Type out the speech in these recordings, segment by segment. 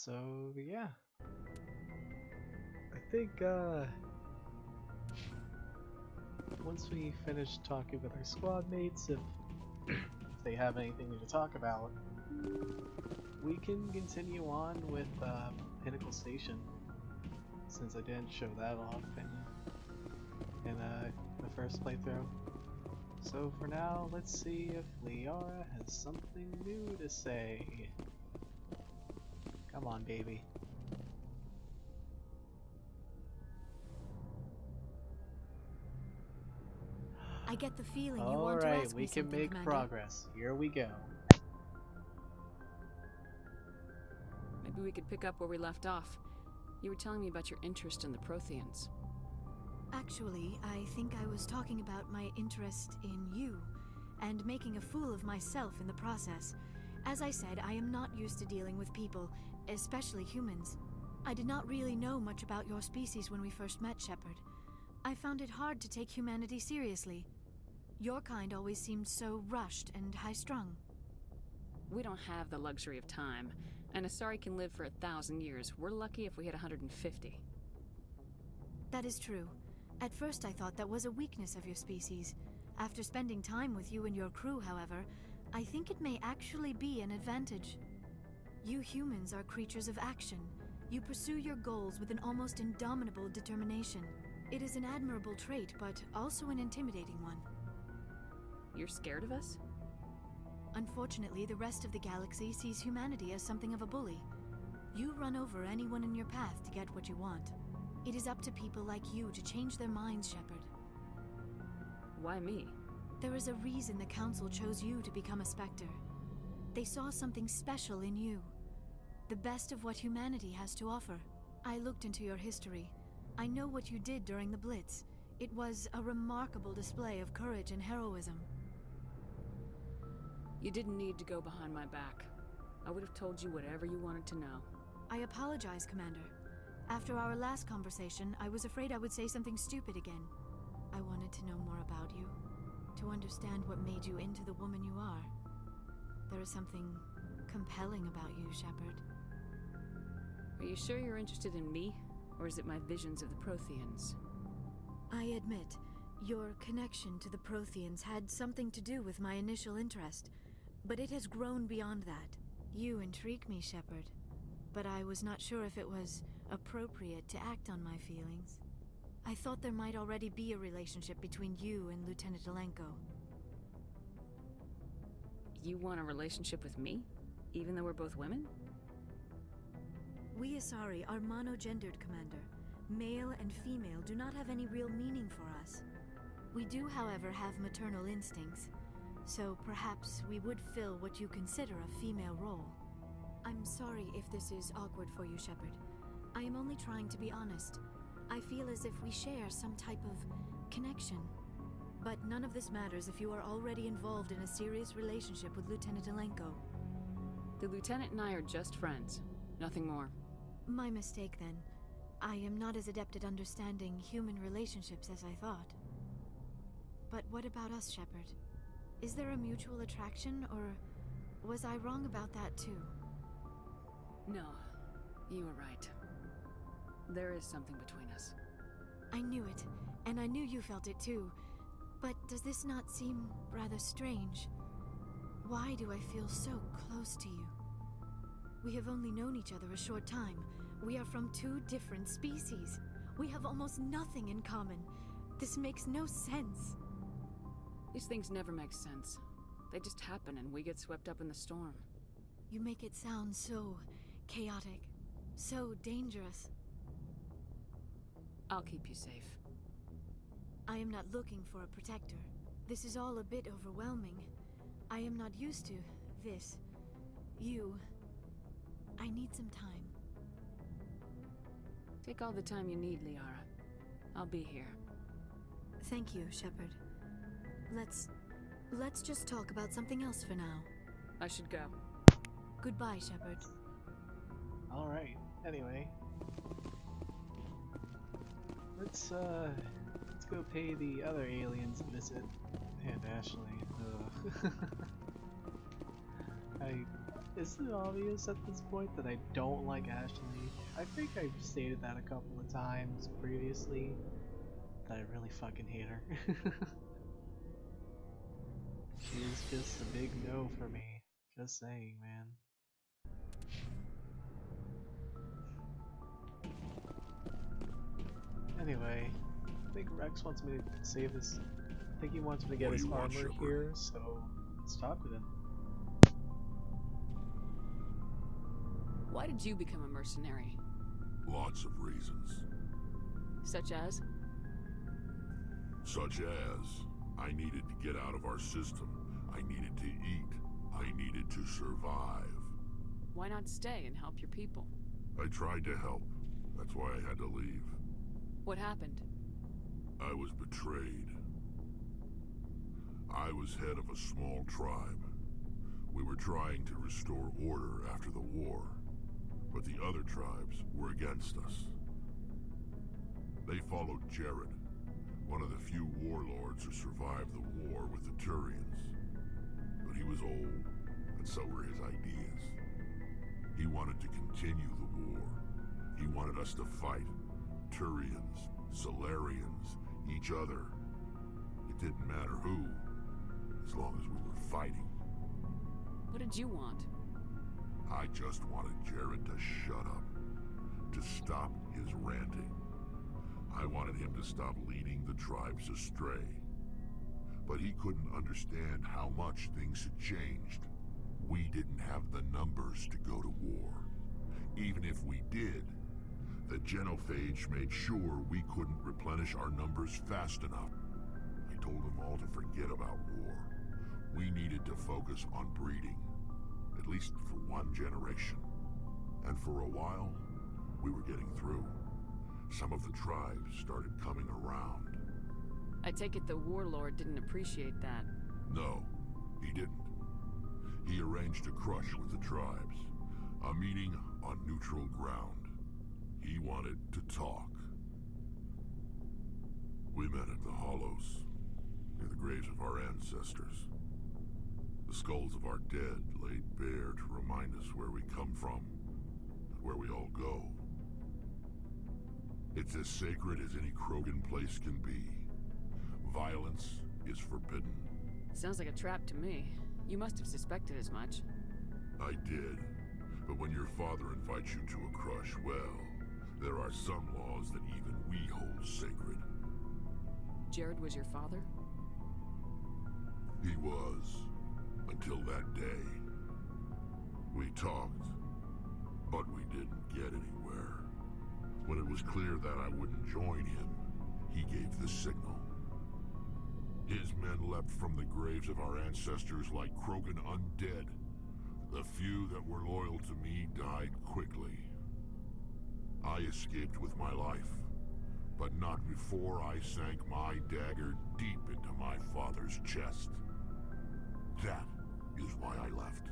So yeah, I think once we finish talking with our squad mates, if they have anything to talk about, we can continue on with Pinnacle Station, since I didn't show that off in the first playthrough. So for now, let's see if Liara has something new to say. Come on, baby. I get the feeling you want to Alright, ask we me can something, make Commander. progress. Here we go. Maybe we could pick up where we left off. You were telling me about your interest in the Protheans. Actually, I think I was talking about my interest in you, and making a fool of myself in the process. As I said, I am not used to dealing with people, especially humans. I did not really know much about your species when we first met, Shepard. I found it hard to take humanity seriously. Your kind always seemed so rushed and high-strung. We don't have the luxury of time, and Asari can live for 1,000 years. We're lucky if we hit 150. That is true. At first I thought that was a weakness of your species. After spending time with you and your crew, however, I think it may actually be an advantage. You humans are creatures of action. You pursue your goals with an almost indomitable determination. It is an admirable trait, but also an intimidating one. You're scared of us? Unfortunately, the rest of the galaxy sees humanity as something of a bully. You run over anyone in your path to get what you want. It is up to people like you to change their minds, Shepard. Why me? There is a reason the Council chose you to become a Spectre. They saw something special in you. The best of what humanity has to offer. I looked into your history. I know what you did during the Blitz. It was a remarkable display of courage and heroism. You didn't need to go behind my back. I would have told you whatever you wanted to know. I apologize, Commander. After our last conversation, I was afraid I would say something stupid again. I wanted to know more about you, to understand what made you into the woman you are. There is something compelling about you, Shepard. Are you sure you're interested in me, or is it my visions of the Protheans? I admit, your connection to the Protheans had something to do with my initial interest, but it has grown beyond that. You intrigue me, Shepard, but I was not sure if it was appropriate to act on my feelings. I thought there might already be a relationship between you and Lieutenant Alenko. You want a relationship with me, even though we're both women? We Asari are monogendered, Commander. Male and female do not have any real meaning for us. We do, however, have maternal instincts, so perhaps we would fill what you consider a female role. I'm sorry if this is awkward for you, Shepard. I am only trying to be honest. I feel as if we share some type of connection. But none of this matters if you are already involved in a serious relationship with Lieutenant Alenko. The Lieutenant and I are just friends. Nothing more. My mistake, then. I am not as adept at understanding human relationships as I thought. But what about us, Shepard? Is there a mutual attraction, or was I wrong about that too? No, you were right. There is something between us. I knew it, and I knew you felt it too. But does this not seem rather strange? Why do I feel so close to you? We have only known each other a short time. We are from two different species. We have almost nothing in common. This makes no sense. These things never make sense. They just happen and we get swept up in the storm. You make it sound so chaotic, so dangerous. I'll keep you safe. I am not looking for a protector. This is all a bit overwhelming. I am not used to this. You. I need some time. Take all the time you need, Liara. I'll be here. Thank you, Shepard. Let's just talk about something else for now. I should go. Goodbye, Shepard. Alright, anyway. Let's go pay the other aliens a visit. And Ashley. Ugh. Isn't it obvious at this point that I don't like Ashley? I think I've stated that a couple of times previously, that I really fucking hate her. She's just a big no for me. Just saying, man. Anyway, I think Rex wants me to save his... I think he wants me to get his armor here, so let's talk with him. Why did you become a mercenary? Lots of reasons. Such as? Such as, I needed to get out of our system. I needed to eat. I needed to survive. Why not stay and help your people? I tried to help. That's why I had to leave. What happened? I was betrayed. I was head of a small tribe. We were trying to restore order after the war, but the other tribes were against us. They followed Jared, one of the few warlords who survived the war with the Turians. But he was old, and so were his ideas. He wanted to continue the war. He wanted us to fight. Turians, Solarians, each other. It didn't matter who, as long as we were fighting. What did you want? I just wanted Jared to shut up, to stop his ranting. I wanted him to stop leading the tribes astray. But he couldn't understand how much things had changed. We didn't have the numbers to go to war. Even if we did, the genophage made sure we couldn't replenish our numbers fast enough. I told them all to forget about war. We needed to focus on breeding, at least for one generation. And for a while, we were getting through. Some of the tribes started coming around. I take it the warlord didn't appreciate that. No, he didn't. He arranged a crush with the tribes, a meeting on neutral ground. He wanted to talk. We met at the Hollows, near the graves of our ancestors. The skulls of our dead laid bare to remind us where we come from, and where we all go. It's as sacred as any Krogan place can be. Violence is forbidden. Sounds like a trap to me. You must have suspected as much. I did. But when your father invites you to a crush, well, there are some laws that even we hold sacred. Jared was your father? He was. Until that day. We talked, but we didn't get anywhere. When it was clear that I wouldn't join him, he gave the signal. His men leapt from the graves of our ancestors like Krogan undead. The few that were loyal to me died quickly. I escaped with my life, but not before I sank my dagger deep into my father's chest. That is why I left,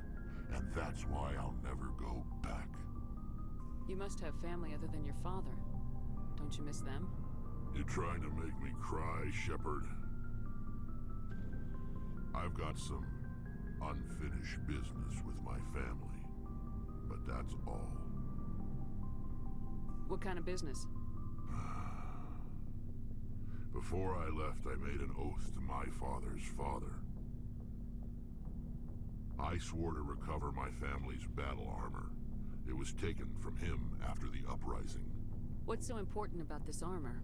and that's why I'll never go back. You must have family other than your father. Don't you miss them? You're trying to make me cry, Shepard. I've got some unfinished business with my family, but that's all. What kind of business? Before I left, I made an oath to my father's father. I swore to recover my family's battle armor. It was taken from him after the uprising. What's so important about this armor?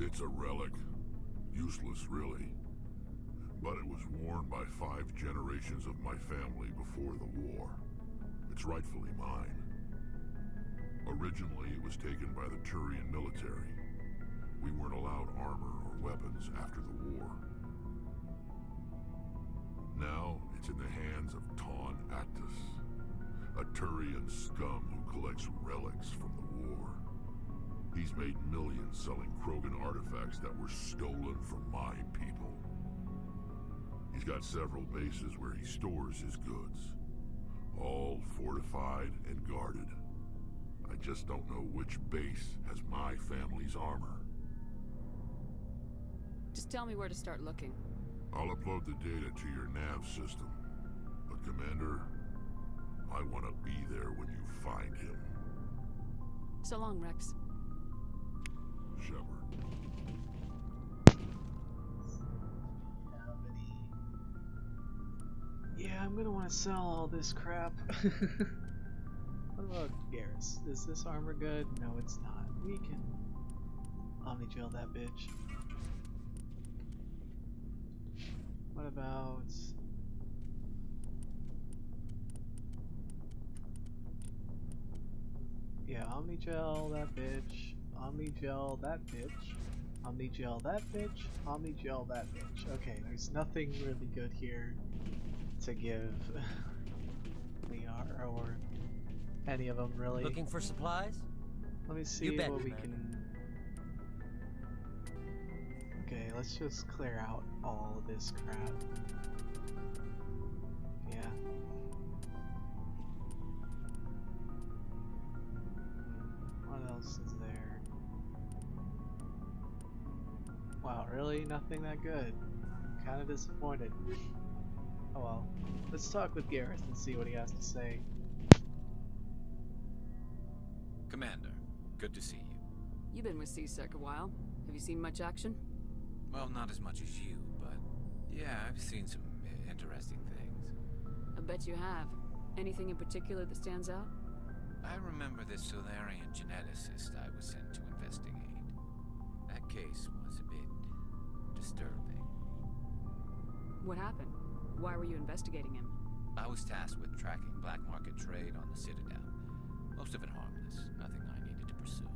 It's a relic. Useless, really. But it was worn by 5 generations of my family before the war. It's rightfully mine. Originally, it was taken by the Turian military. We weren't allowed armor or weapons after the war. Now, it's in the hands of Taun Actus, a Turian scum who collects relics from the war. He's made millions selling Krogan artifacts that were stolen from my people. He's got several bases where he stores his goods, all fortified and guarded. I just don't know which base has my family's armor. Just tell me where to start looking. I'll upload the data to your nav system. But Commander, I want to be there when you find him. So long, Rex. Shepard. Have any... Yeah, I'm gonna want to sell all this crap. What about Garrus? Is this armor good? No, it's not. We can Omni-gel that bitch. What about... Yeah, Omni-gel that bitch. Omni-gel that bitch. Omni-gel that bitch. Omni-gel that bitch. Okay, there's nothing really good here to give Liar or any of them really. Looking for supplies? Let me see You bet, what we Commander. can... Okay, let's just clear out all of this crap. Yeah. What else is there? Wow, really? Nothing that good? I'm kinda disappointed. Oh well. Let's talk with Gareth and see what he has to say. Commander, good to see you. You've been with CSEC a while. Have you seen much action? Well, not as much as you, but yeah, I've seen some interesting things. I bet you have. Anything in particular that stands out? I remember this Solarian geneticist I was sent to investigate. That case was a bit disturbing. What happened? Why were you investigating him? I was tasked with tracking black market trade on the Citadel. Most of it harmless, nothing I needed to pursue.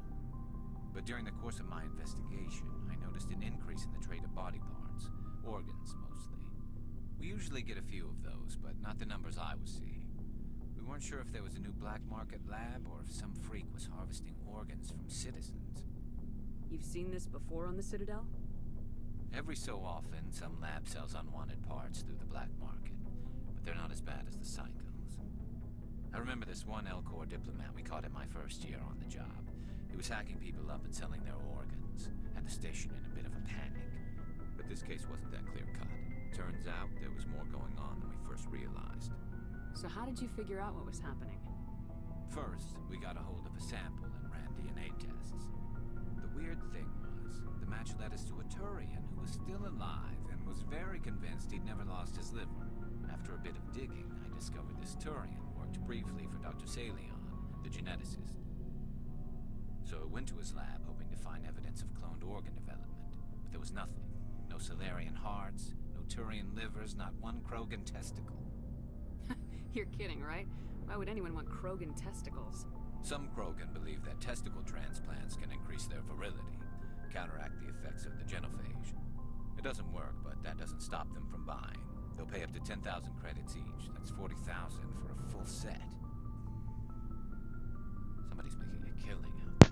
But during the course of my investigation, I noticed an increase in the trade of body parts, organs mostly. We usually get a few of those, but not the numbers I was seeing. We weren't sure if there was a new black market lab or if some freak was harvesting organs from citizens. You've seen this before on the Citadel? Every so often, some lab sells unwanted parts through the black market, but they're not as bad as the psychos. I remember this one L-Corps diplomat we caught in my first year on the job. He was hacking people up and selling their organs, had the station in a bit of a panic. But this case wasn't that clear-cut. Turns out there was more going on than we first realized. So how did you figure out what was happening? First, we got a hold of a sample and ran DNA tests. The weird thing was, the match led us to a Turian who was still alive and was very convinced he'd never lost his liver. After a bit of digging, I discovered this Turian worked briefly for Dr. Salion, the geneticist. So I went to his lab hoping to find evidence of cloned organ development, but there was nothing. No Solarian hearts, no Turian livers, not one Krogan testicle. You're kidding, right? Why would anyone want Krogan testicles? Some Krogan believe that testicle transplants can increase their virility, counteract the effects of the genophage. It doesn't work, but that doesn't stop them from buying. They'll pay up to 10,000 credits each. That's 40,000 for a full set. Somebody's making a killing out there.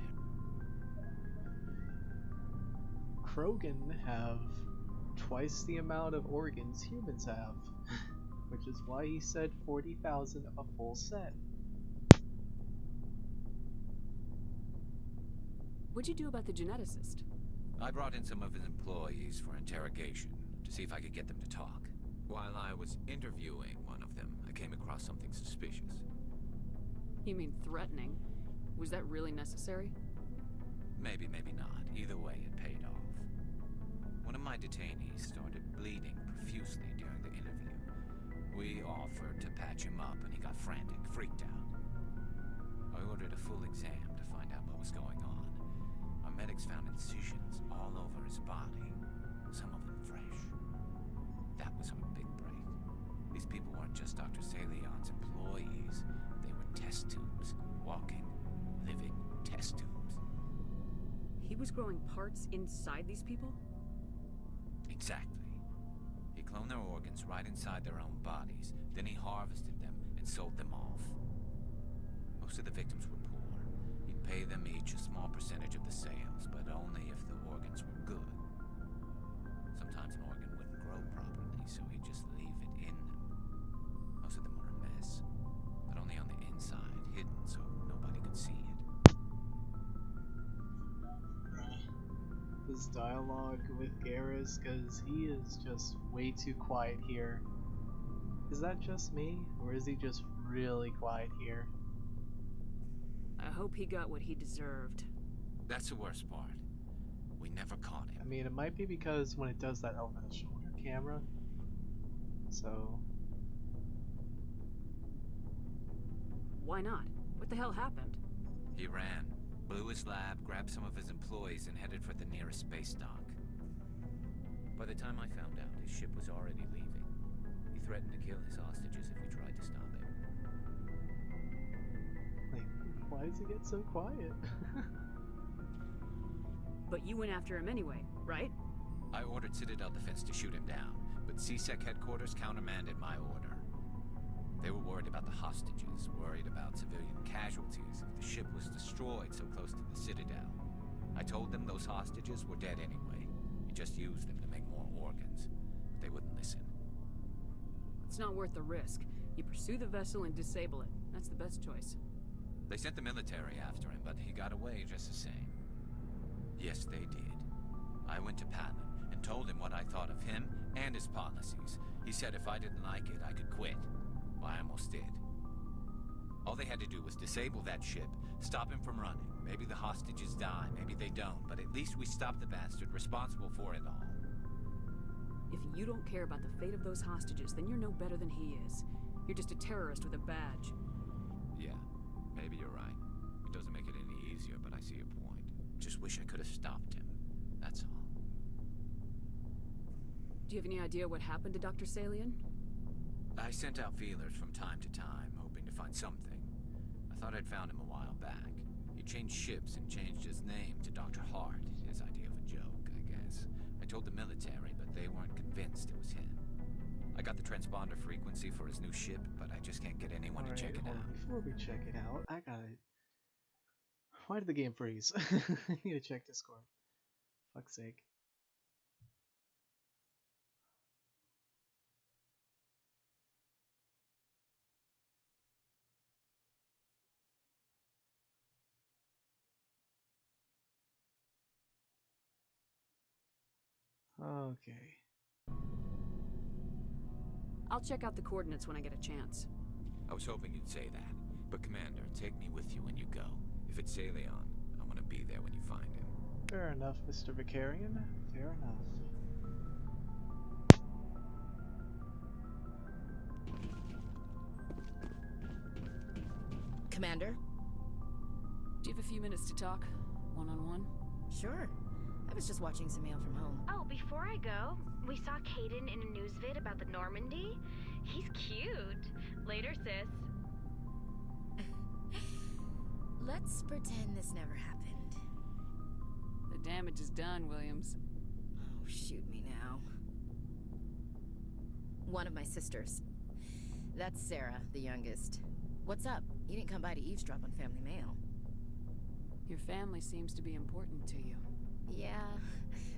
Krogan have twice the amount of organs humans have, which is why he said 40,000 a full set. What'd you do about the geneticist? I brought in some of his employees for interrogation to see if I could get them to talk. While I was interviewing one of them, I came across something suspicious. You mean threatening? Was that really necessary? Maybe, maybe not. Either way, it paid off. One of my detainees started bleeding profusely during the interview. We offered to patch him up, and he got frantic, freaked out. I ordered a full exam to find out what was going on. Our medics found incisions all over his body, some of them fresh. That was our big break. These people weren't just Dr. Salion's employees. They were test tubes. Walking, living test tubes. He was growing parts inside these people? Exactly. He cloned their organs right inside their own bodies. Then he harvested them and sold them off. Most of the victims were poor. He'd pay them each a small percentage of the sales, but only if the organs were good. Sometimes an organ wouldn't grow properly, so he'd just leave it in them. Most of them were a mess, but only on the inside, hidden so nobody could see it. This dialogue with Garrus, because he is just way too quiet here. Is that just me, or is he just really quiet here. I hope he got what he deserved. That's the worst part. We never caught I him. mean, it might be because when it does that over-the-shoulder camera, so... Why not? What the hell happened? He ran, blew his lab, grabbed some of his employees, and headed for the nearest space dock. By the time I found out, his ship was already leaving. He threatened to kill his hostages if we tried to stop him. Like, why does it get so quiet? But you went after him anyway, right? I ordered Citadel Defense to shoot him down, but CSEC headquarters countermanded my order. They were worried about the hostages, worried about civilian casualties if the ship was destroyed so close to the Citadel. I told them those hostages were dead anyway. We just used them to make more organs, but they wouldn't listen. It's not worth the risk. You pursue the vessel and disable it. That's the best choice. They sent the military after him, but he got away just the same. Yes, they did. I went to Palin and told him what I thought of him and his policies. He said if I didn't like it, I could quit. Well, I almost did. All they had to do was disable that ship, stop him from running. Maybe the hostages die, maybe they don't, but at least we stopped the bastard responsible for it all. If you don't care about the fate of those hostages, then you're no better than he is. You're just a terrorist with a badge. Yeah, maybe you're right. It doesn't make it any easier, but I see your point. Just wish I could have stopped him. That's all. Do you have any idea what happened to Dr. Salian? I sent out feelers from time to time, hoping to find something. I thought I'd found him a while back. He changed ships and changed his name to Dr. Hart, his idea of a joke, I guess. I told the military, but they weren't convinced it was him. I got the transponder frequency for his new ship, but I just can't get anyone to check it hold on. out. Before we check it out, I gotta... Why did the game freeze? I need to check Discord. Fuck's sake. Okay. I'll check out the coordinates when I get a chance. I was hoping you'd say that. But Commander, take me with you when you go. If it's Salion, I want to be there when you find him. Fair enough, Mr. Vicarian. Fair enough. Commander? Do you have a few minutes to talk? One-on-one? Sure. I was just watching some mail from home. Oh, before I go, we saw Caden in a news vid about the Normandy. He's cute. Later, sis. Let's pretend this never happened. The damage is done, Williams. Oh, shoot me now. One of my sisters. That's Sarah, the youngest. What's up? You didn't come by to eavesdrop on family mail. Your family seems to be important to you. Yeah,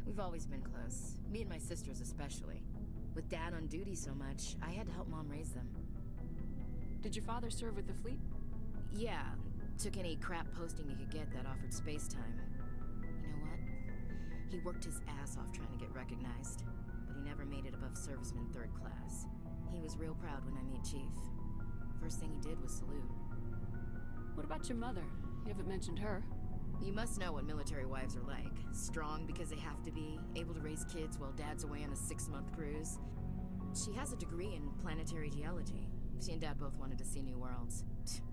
we've always been close. Me and my sisters especially. With Dad on duty so much, I had to help Mom raise them. Did your father serve with the fleet? Yeah, took any crap posting he could get that offered space time. You know what? He worked his ass off trying to get recognized, but he never made it above serviceman 3rd class. He was real proud when I made Chief. First thing he did was salute. What about your mother? You haven't mentioned her. You must know what military wives are like. Strong because they have to be, able to raise kids while Dad's away on a 6-month cruise. She has a degree in planetary geology. She and Dad both wanted to see new worlds.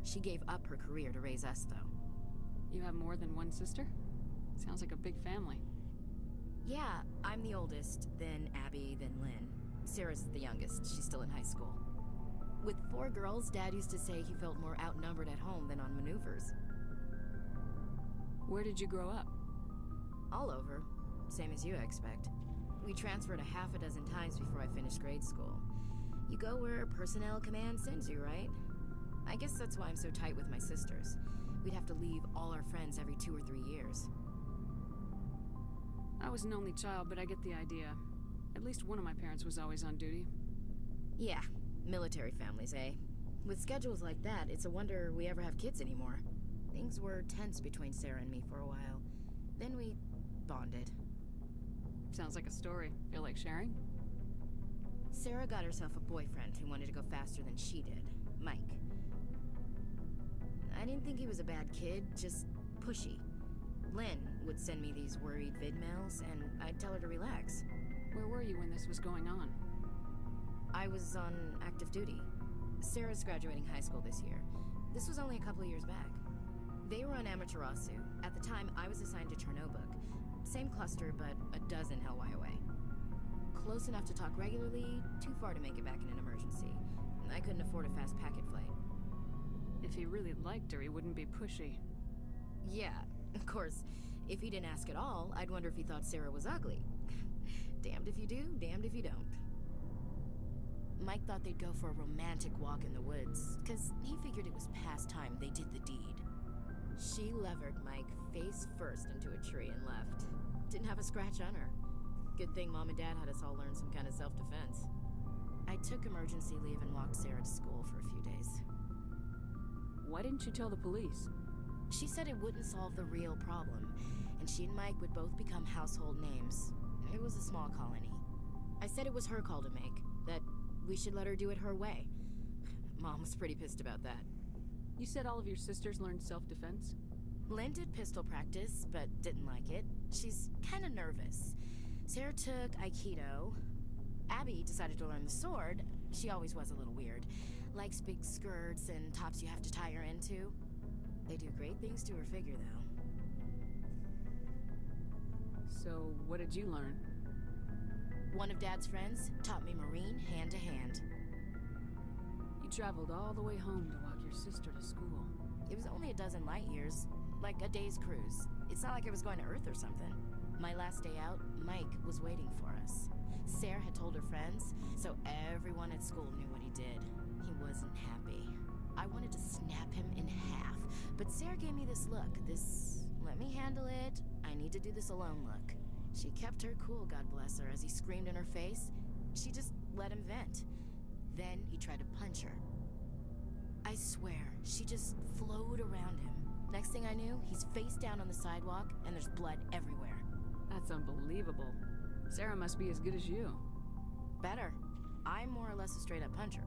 She gave up her career to raise us, though. You have more than one sister? Sounds like a big family. Yeah, I'm the oldest, then Abby, then Lynn. Sarah's the youngest. She's still in high school. With 4 girls, Dad used to say he felt more outnumbered at home than on maneuvers. Where did you grow up? All over. Same as you, I expect. We transferred a half a dozen times before I finished grade school. You go where personnel command sends you, right? I guess that's why I'm so tight with my sisters. We'd have to leave all our friends every 2 or 3 years. I was an only child, but I get the idea. At least one of my parents was always on duty. Yeah, military families, eh? With schedules like that, it's a wonder we ever have kids anymore. Things were tense between Sarah and me for a while. Then we bonded. Sounds like a story. Feel like sharing? Sarah got herself a boyfriend who wanted to go faster than she did, Mike. I didn't think he was a bad kid, just pushy. Lynn would send me these worried vid mails, and I'd tell her to relax. Where were you when this was going on? I was on active duty. Sarah's graduating high school this year. This was only a couple of years back. They were on Amaterasu. At the time, I was assigned to Chernobyl. Same cluster, but a dozen Hellwire away. Close enough to talk regularly, too far to make it back in an emergency. I couldn't afford a fast packet flight. If he really liked her, he wouldn't be pushy. Yeah, of course. If he didn't ask at all, I'd wonder if he thought Sarah was ugly. Damned if you do, damned if you don't. Mike thought they'd go for a romantic walk in the woods, because he figured it was past time they did the deed. She levered Mike face first into a tree and left. Didn't have a scratch on her. Good thing Mom and Dad had us all learn some kind of self-defense. I took emergency leave and walked Sarah to school for a few days. Why didn't you tell the police? She said it wouldn't solve the real problem, and she and Mike would both become household names. It was a small colony. I said it was her call to make, that we should let her do it her way. Mom was pretty pissed about that. You said all of your sisters learned self-defense? Lynn did pistol practice, but didn't like it. She's kind of nervous. Sarah took Aikido. Abby decided to learn the sword. She always was a little weird. Likes big skirts and tops you have to tie her into. They do great things to her figure, though. So, what did you learn? One of Dad's friends taught me Marine hand to hand. You traveled all the way home to walk your sister to school. It was only a dozen light years, like a day's cruise. It's not like I was going to Earth or something. My last day out, Mike was waiting for us. Sarah had told her friends, so everyone at school knew what he did. He wasn't happy. I wanted to snap him in half, but Sarah gave me this look, this let me handle it, I need to do this alone look. She kept her cool, God bless her, as he screamed in her face. She just let him vent. Then he tried to punch her. I swear, she just flowed around him. Next thing I knew, he's face down on the sidewalk, and there's blood everywhere. That's unbelievable. Sarah must be as good as you. Better. I'm more or less a straight-up puncher.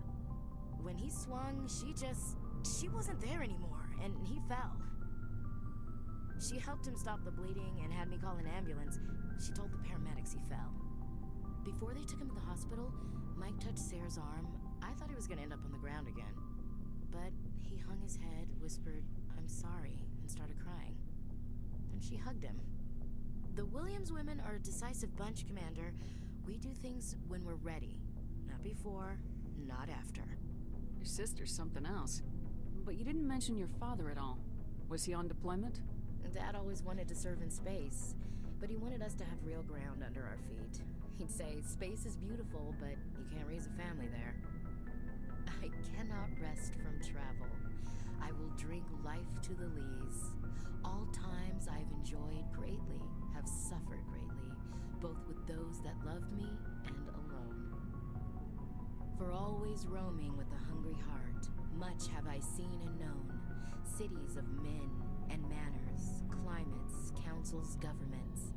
When he swung, she wasn't there anymore, and he fell. She helped him stop the bleeding and had me call an ambulance. She told the paramedics he fell. Before they took him to the hospital, Mike touched Sarah's arm. I thought he was going to end up on the ground again. But he hung his head, whispered, "I'm sorry," and started crying. And she hugged him. The Williams women are a decisive bunch, Commander. We do things when we're ready. Not before, not after. Your sister's something else. But you didn't mention your father at all. Was he on deployment? Dad always wanted to serve in space, but he wanted us to have real ground under our feet. He'd say, space is beautiful, but you can't raise a family there. I cannot rest from travel. I will drink life to the lees. All times I've enjoyed greatly, have suffered greatly, both with those that loved me and alone. For always roaming with a hungry heart, much have I seen and known, cities of men and manners, climates, councils, governments.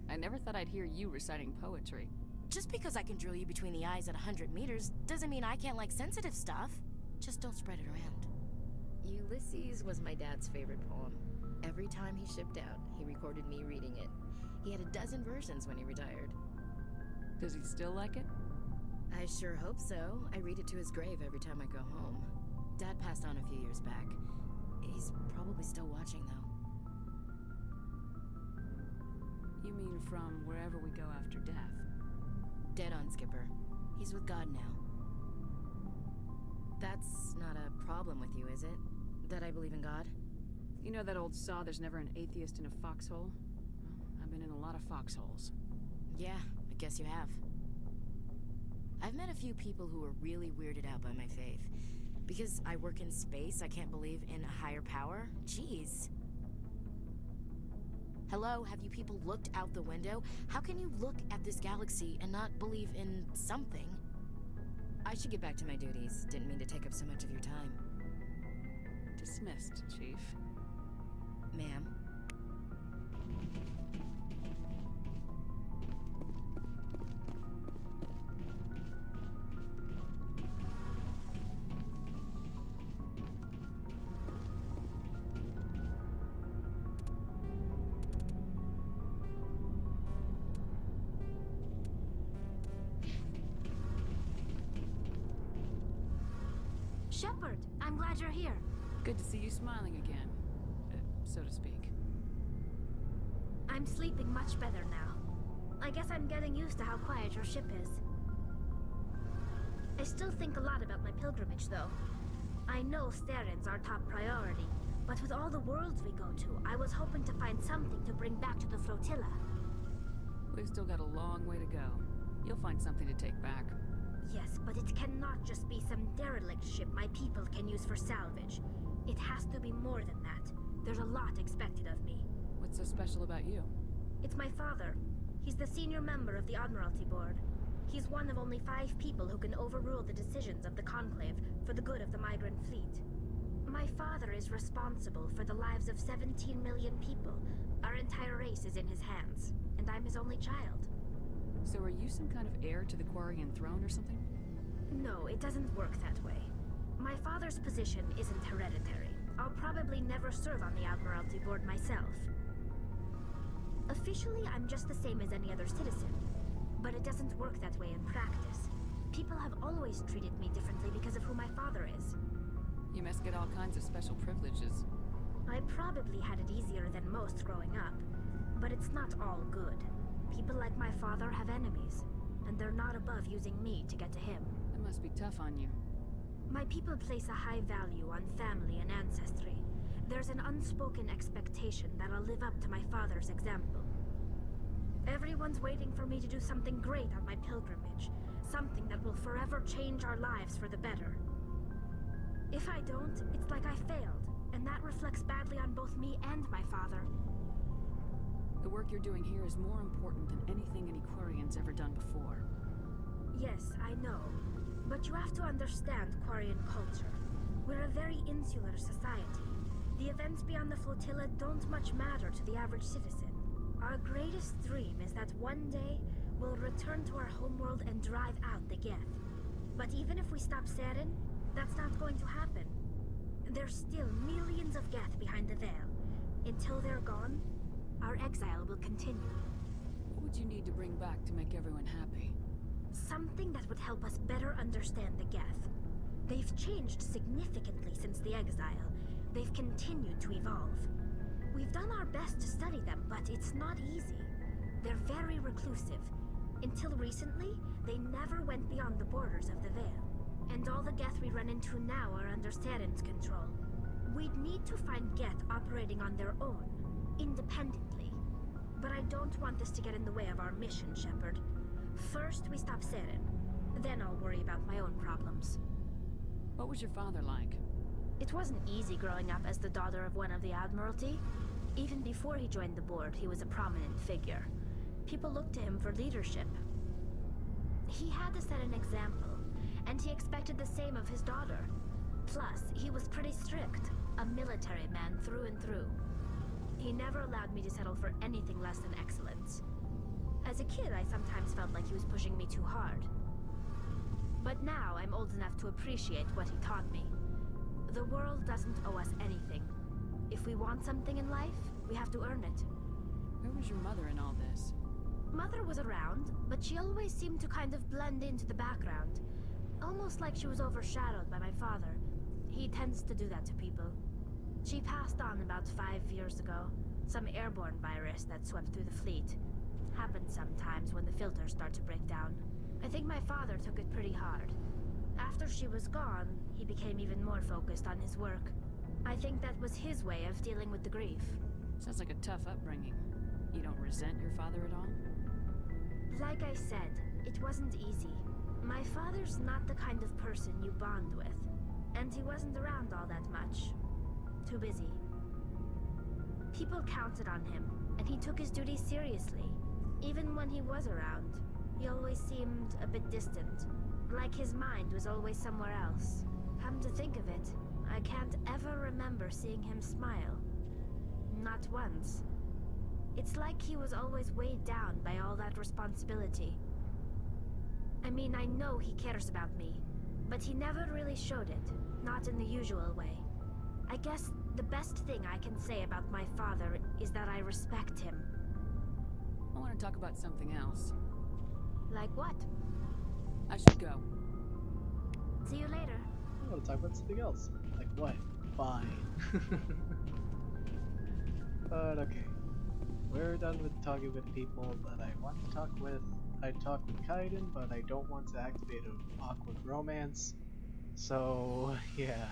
I never thought I'd hear you reciting poetry. Just because I can drill you between the eyes at 100 meters doesn't mean I can't like sensitive stuff. Just don't spread it around. Ulysses was my dad's favorite poem. Every time he shipped out, he recorded me reading it. He had a dozen versions when he retired. Does he still like it? I sure hope so. I read it to his grave every time I go home. Dad passed on a few years back. He's probably still watching, though. You mean from wherever we go after death? Dead on, Skipper. He's with God now. That's not a problem with you, is it? That I believe in God? You know that old saw, there's never an atheist in a foxhole? Well, I've been in a lot of foxholes. Yeah, I guess you have. I've met a few people who were really weirded out by my faith. Because I work in space, I can't believe in a higher power? Jeez. Hello, have you people looked out the window? How can you look at this galaxy and not believe in something? I should get back to my duties. Didn't mean to take up so much of your time. Dismissed, Chief. Ma'am. Shepard, I'm glad you're here. Good to see you smiling again, so to speak. I'm sleeping much better now. I guess I'm getting used to how quiet your ship is. I still think a lot about my pilgrimage, though. I know Steren's our top priority, but with all the worlds we go to, I was hoping to find something to bring back to the flotilla. We've still got a long way to go. You'll find something to take back. Yes, but it cannot just be some derelict ship my people can use for salvage. It has to be more than that. There's a lot expected of me. What's so special about you? It's my father. He's the senior member of the Admiralty Board. He's one of only 5 people who can overrule the decisions of the Conclave for the good of the migrant fleet. My father is responsible for the lives of 17 million people. Our entire race is in his hands, and I'm his only child. So are you some kind of heir to the Quarian throne or something? No, it doesn't work that way. My father's position isn't hereditary. I'll probably never serve on the Admiralty Board myself. Officially, I'm just the same as any other citizen. But it doesn't work that way in practice. People have always treated me differently because of who my father is. You must get all kinds of special privileges. I probably had it easier than most growing up, but it's not all good. People like my father have enemies, and they're not above using me to get to him. It must be tough on you. My people place a high value on family and ancestry. There's an unspoken expectation that I'll live up to my father's example. Everyone's waiting for me to do something great on my pilgrimage, something that will forever change our lives for the better. If I don't, it's like I failed, and that reflects badly on both me and my father. The work you're doing here is more important than anything any Quarian's ever done before. Yes, I know. But you have to understand Quarian culture. We're a very insular society. The events beyond the flotilla don't much matter to the average citizen. Our greatest dream is that one day we'll return to our homeworld and drive out the Geth. But even if we stop Saren, that's not going to happen. There's still millions of Geth behind the veil. Until they're gone, our exile will continue. What would you need to bring back to make everyone happy? Something that would help us better understand the Geth. They've changed significantly since the exile. They've continued to evolve. We've done our best to study them, but it's not easy. They're very reclusive. Until recently, they never went beyond the borders of the Veil. And all the Geth we run into now are under Saren's control. We'd need to find Geth operating on their own, independently. But I don't want this to get in the way of our mission, Shepard. First, we stop Saren. Then I'll worry about my own problems. What was your father like? It wasn't easy growing up as the daughter of one of the Admiralty. Even before he joined the board, he was a prominent figure. People looked to him for leadership. He had to set an example, and he expected the same of his daughter. Plus, he was pretty strict, a military man through and through. He never allowed me to settle for anything less than excellence. As a kid, I sometimes felt like he was pushing me too hard. But now I'm old enough to appreciate what he taught me. The world doesn't owe us anything. If we want something in life, we have to earn it. Where was your mother in all this? Mother was around, but she always seemed to kind of blend into the background. Almost like she was overshadowed by my father. He tends to do that to people. She passed on about 5 years ago. Some airborne virus that swept through the fleet. Happens sometimes when the filters start to break down. I think my father took it pretty hard. After she was gone, he became even more focused on his work. I think that was his way of dealing with the grief. Sounds like a tough upbringing. You don't resent your father at all? Like I said, it wasn't easy. My father's not the kind of person you bond with. And he wasn't around all that much. Too busy. People counted on him, and he took his duties seriously. Even when he was around, he always seemed a bit distant. Like his mind was always somewhere else. Come to think of it, I can't ever remember seeing him smile. Not once. It's like he was always weighed down by all that responsibility. I mean, I know he cares about me, but he never really showed it. Not in the usual way. I guess the best thing I can say about my father is that I respect him. I want to talk about something else. Like what? I should go. See you later. I want to talk about something else. Like what? Fine. But okay. We're done with talking with people that I want to talk with. I talk with Kaiden, but I don't want to activate an awkward romance. So, yeah.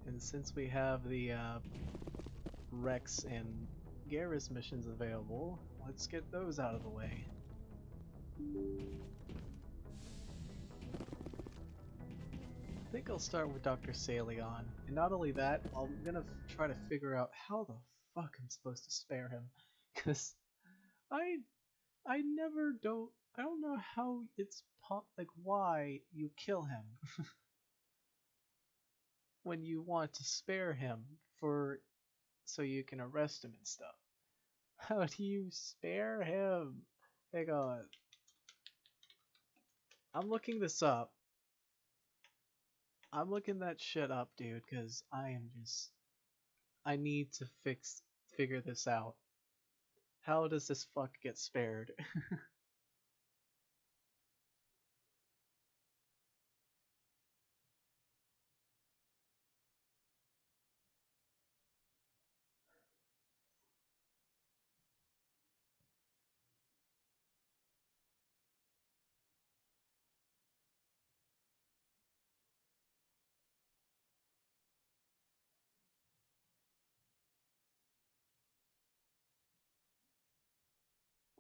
And since we have the Rex and Garrus missions available, let's get those out of the way. I think I'll start with Dr. Salion, and not only that, I'm gonna try to figure out how the fuck I'm supposed to spare him, cause I never don't I don't know how it's like why you kill him when you want to spare him for so you can arrest him and stuff. How do you spare him? Hang on. I'm looking this up. I'm looking that shit up, dude, because I need to figure this out. How does this fuck get spared?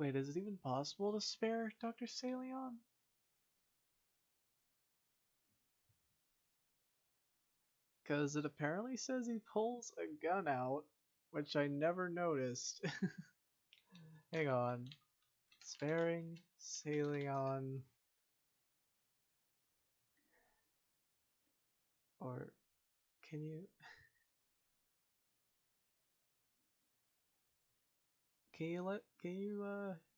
Wait, is it even possible to spare Dr. Salion? Because it apparently says he pulls a gun out, which I never noticed. Hang on. Sparing Salion. Or can you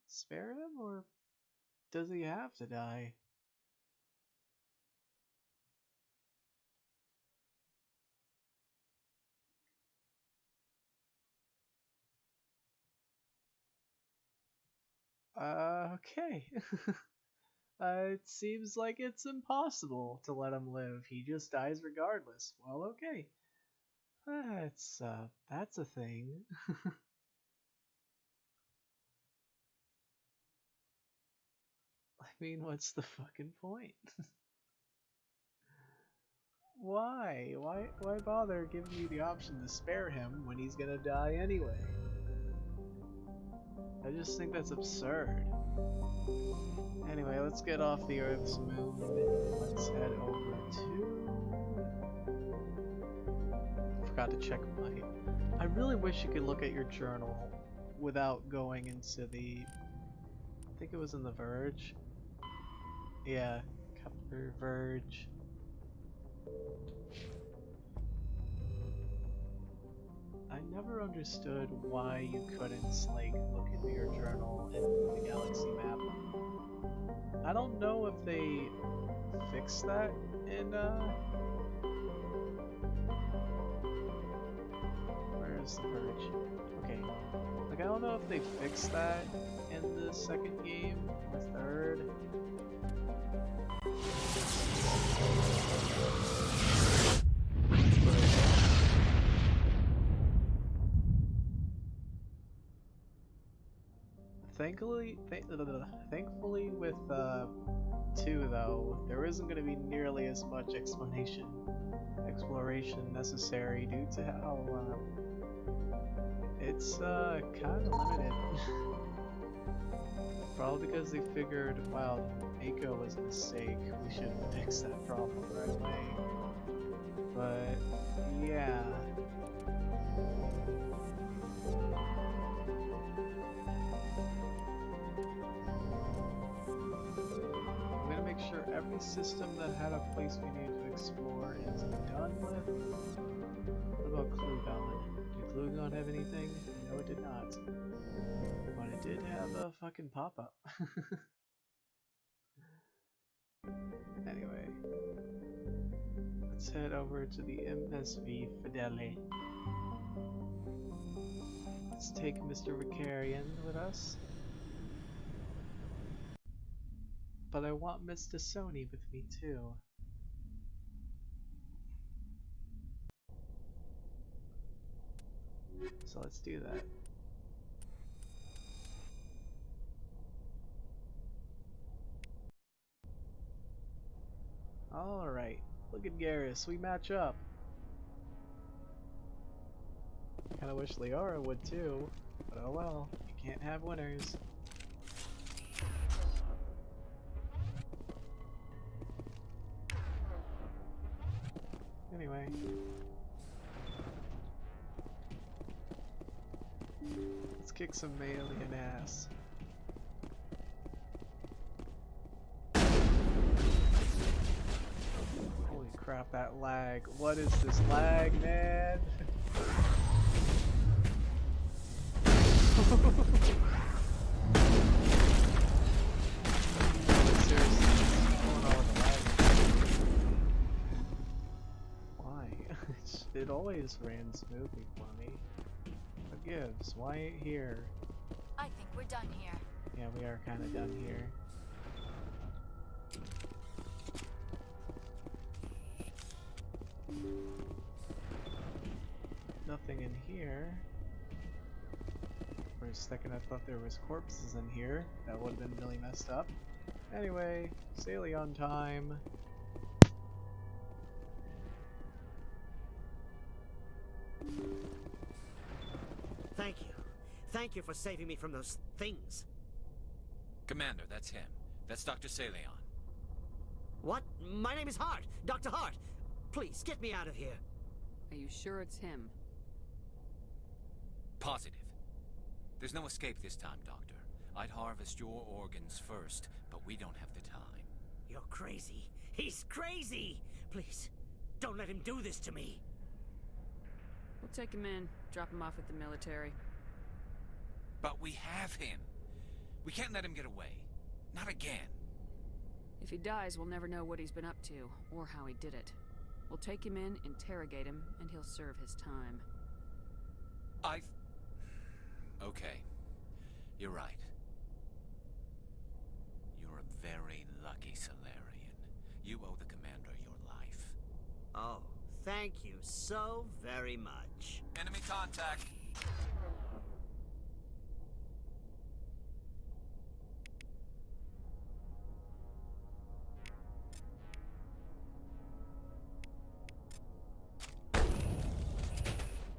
spare him, or does he have to die? Okay. It seems like it's impossible to let him live. He just dies regardless. Well, okay. That's a thing. I mean, what's the fucking point? Why? Why bother giving you the option to spare him when he's gonna die anyway? I just think that's absurd. Anyway, let's get off the Earth's moon. Let's head over to... Forgot to check my... I really wish you could look at your journal without going into the... I think it was in the Verge. Yeah, Kepler Verge. I never understood why you couldn't, like, look into your journal in the galaxy map. I don't know if they fixed that in, where is the Verge? Okay. Like, I don't know if they fixed that in the second game, or third. Thankfully with 2 though, there isn't going to be nearly as much exploration necessary due to how it's kind of limited. Probably because they figured, wow, Mako was a mistake, we should fix that problem right away. But yeah. Sure every system that had a place we need to explore is done with. What about Klugon? Did Klugon have anything? No, it did not. But it did have a fucking pop-up. Anyway. Let's head over to the MSV Fidele. Let's take Mr. Vicarian with us. But I want Mr. Sony with me too. So let's do that. Alright, look at Garrus, we match up. Kinda wish Liara would too, but oh well, you can't have winners. Anyway. Let's kick some alien ass. Holy crap, that lag. What is this lag, man? Seriously, what's going on with the lag? Why? It always ran smoothly for me. What gives? Why ain't here? I think we're done here. Yeah, we are kind of done here. Nothing in here. For a second I thought there was corpses in here. That would have been really messed up. Anyway, Salion time. Thank you. Thank you for saving me from those things. Commander, that's him. That's Dr. Salion. What? My name is Hart. Dr. Hart. Please, get me out of here. Are you sure it's him? Positive. There's no escape this time, Doctor. I'd harvest your organs first, but we don't have the time. You're crazy. He's crazy! Please, don't let him do this to me. We'll take him in, drop him off at the military. But we have him. We can't let him get away. Not again. If he dies, we'll never know what he's been up to, or how he did it. We'll take him in, interrogate him, and he'll serve his time. Okay. You're right. You're a very lucky Solarian. You owe the Commander your life. Oh, thank you so very much. Enemy contact!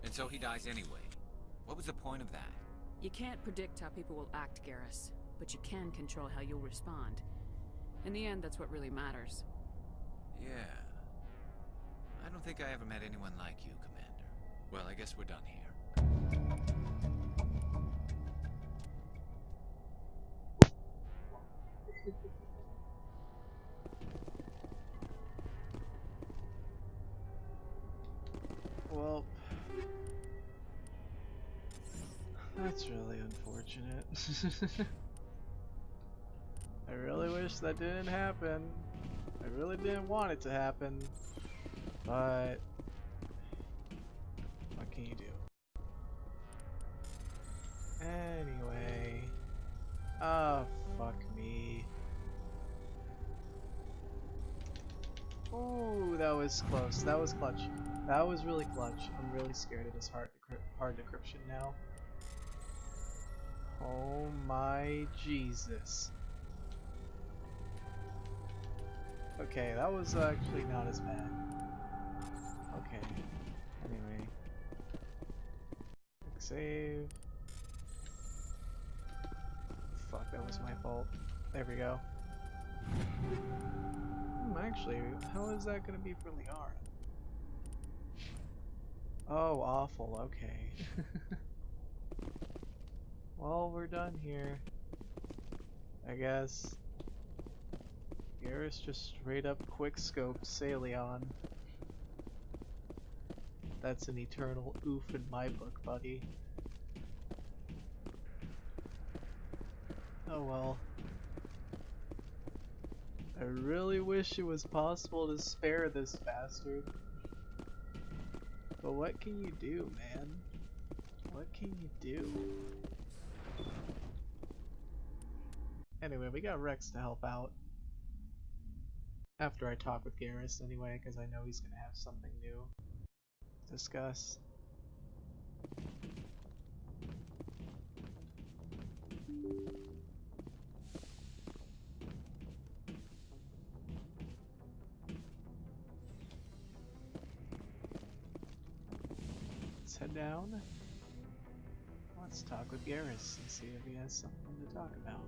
And so he dies anyway. What was the point of that? You can't predict how people will act, Garrus, but you can control how you'll respond. In the end, that's what really matters. Yeah. I don't think I ever met anyone like you, Commander. Well, I guess we're done here. Well, that's really unfortunate. I really wish that didn't happen. I really didn't want it to happen. But what can you do? Anyway. Oh, fuck me. Ooh, that was close. That was clutch. That was really clutch. I'm really scared of this hard decryption now. Oh my Jesus. Okay, that was actually not as bad. Okay. Anyway. Quick save. Fuck, that was my fault. There we go. Actually, how is that gonna be for Liara? Oh, awful, okay. Well, we're done here. I guess. Garrus just straight up quickscoped Salion. That's an eternal oof in my book, buddy. Oh well. I really wish it was possible to spare this bastard. But what can you do, man? What can you do? Anyway, we got Rex to help out. After I talk with Garrus anyway, because I know he's gonna have something new to discuss. Let's head down. Let's talk with Garrus and see if he has something to talk about.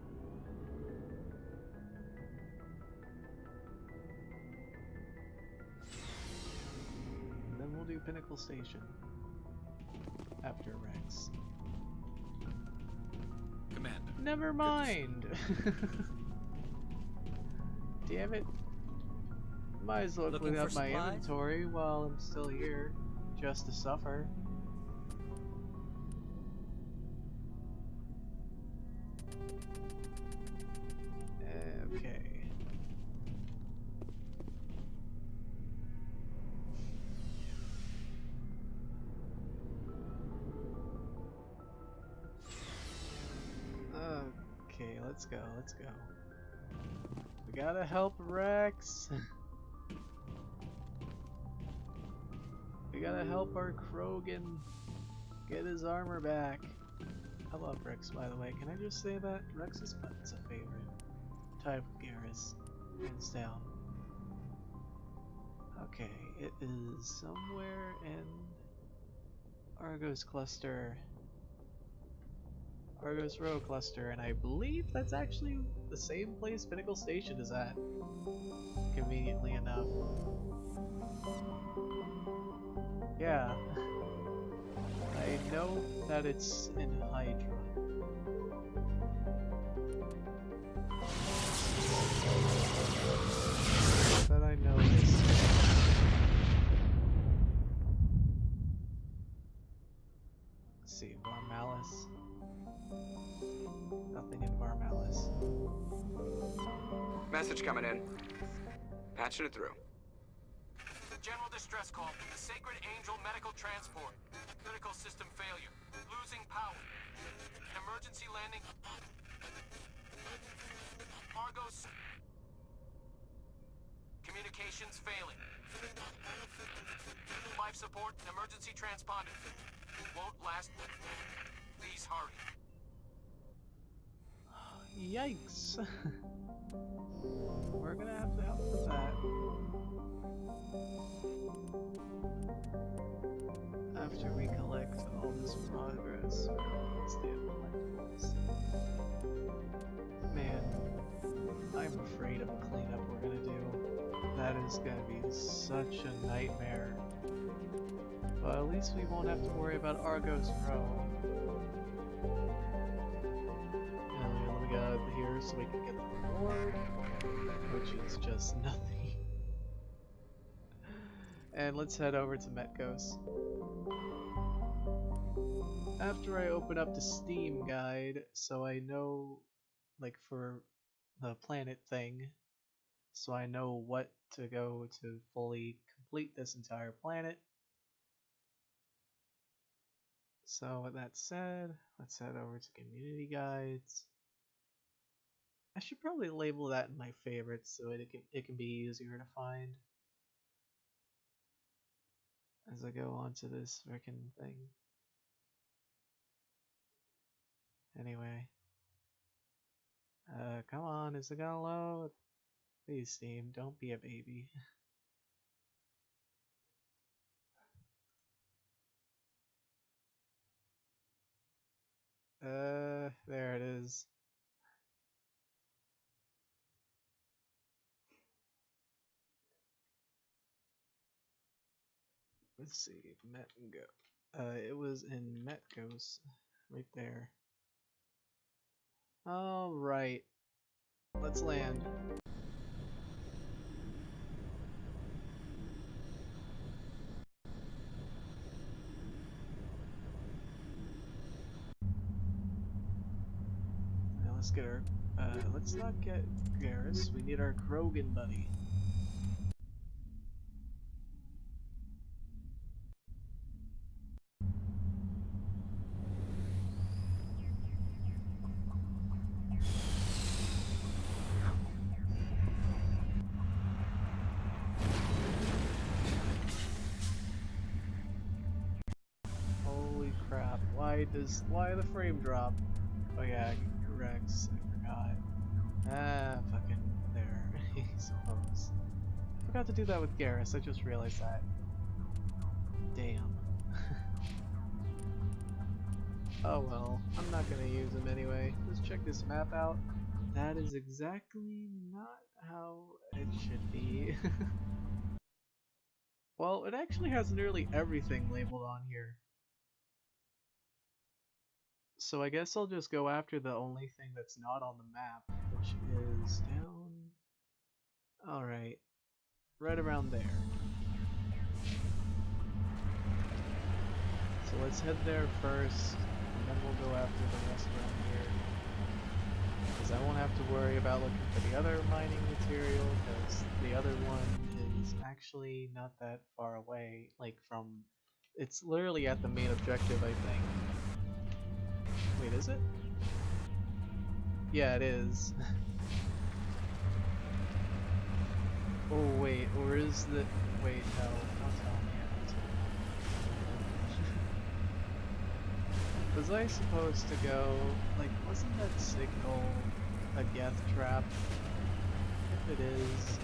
And then we'll do Pinnacle Station after Rex. Commander. Never mind! Damn it. Might as well Looking clean up for my supplies? inventory while I'm still here, just to suffer. Okay. Okay, let's go, let's go. We gotta help Rex. We gotta help our Krogan get his armor back. I love Rex, by the way. Can I just say that? Rex's button's a favorite. Tied with Garrus. Hands down. Okay, it is somewhere in Argos Cluster. Argos Row Cluster, and I believe that's actually the same place Pinnacle Station is at. Conveniently enough. Yeah. I know that it's in Hydra. That I know this. Let's see, Varmalis. Nothing in Varmalis. Message coming in. Patching it through. General distress call from the Sacred Angel Medical Transport. Critical system failure. Losing power. Emergency landing. Argos. Communications failing. Life support and emergency transponder. Won't last. Please hurry. Yikes. We're gonna have to help with that. After we collect all this progress from the collectibles. Man, I'm afraid of the cleanup we're gonna do. That is gonna be such a nightmare. But at least we won't have to worry about Argos Row. And let me get out of here so we can get the reward, which is just nothing. And let's head over to Metgos. After I open up the Steam guide, so I know, like for the planet thing, so I know what to go to fully complete this entire planet. So with that said, let's head over to community guides. I should probably label that in my favorites so it can be easier to find as I go on to this frickin' thing. Anyway. Come on, is it gonna load? Please, Steam, don't be a baby. There it is. Let's see, Metgo. It was in Metgos, right there. Alright. Let's land. Now let's get our, let's not get Garrus, we need our Krogan buddy. why the frame drop? Oh yeah, Rex, I forgot. Ah, fucking there. He's close. I forgot to do that with Garrus, I just realized that. Damn. Oh well, I'm not gonna use him anyway. Let's check this map out. That is exactly not how it should be. Well, it actually has nearly everything labeled on here. So I guess I'll just go after the only thing that's not on the map, which is down... Alright, right around there. So let's head there first, and then we'll go after the rest around here. Because I won't have to worry about looking for the other mining material, because the other one is actually not that far away, like from... It's literally at the main objective, I think. Wait, is it? Yeah, it is. Oh wait, or is the... Wait, no, don't tell me. Was I supposed to go... Like, wasn't that signal a Geth trap? If it is...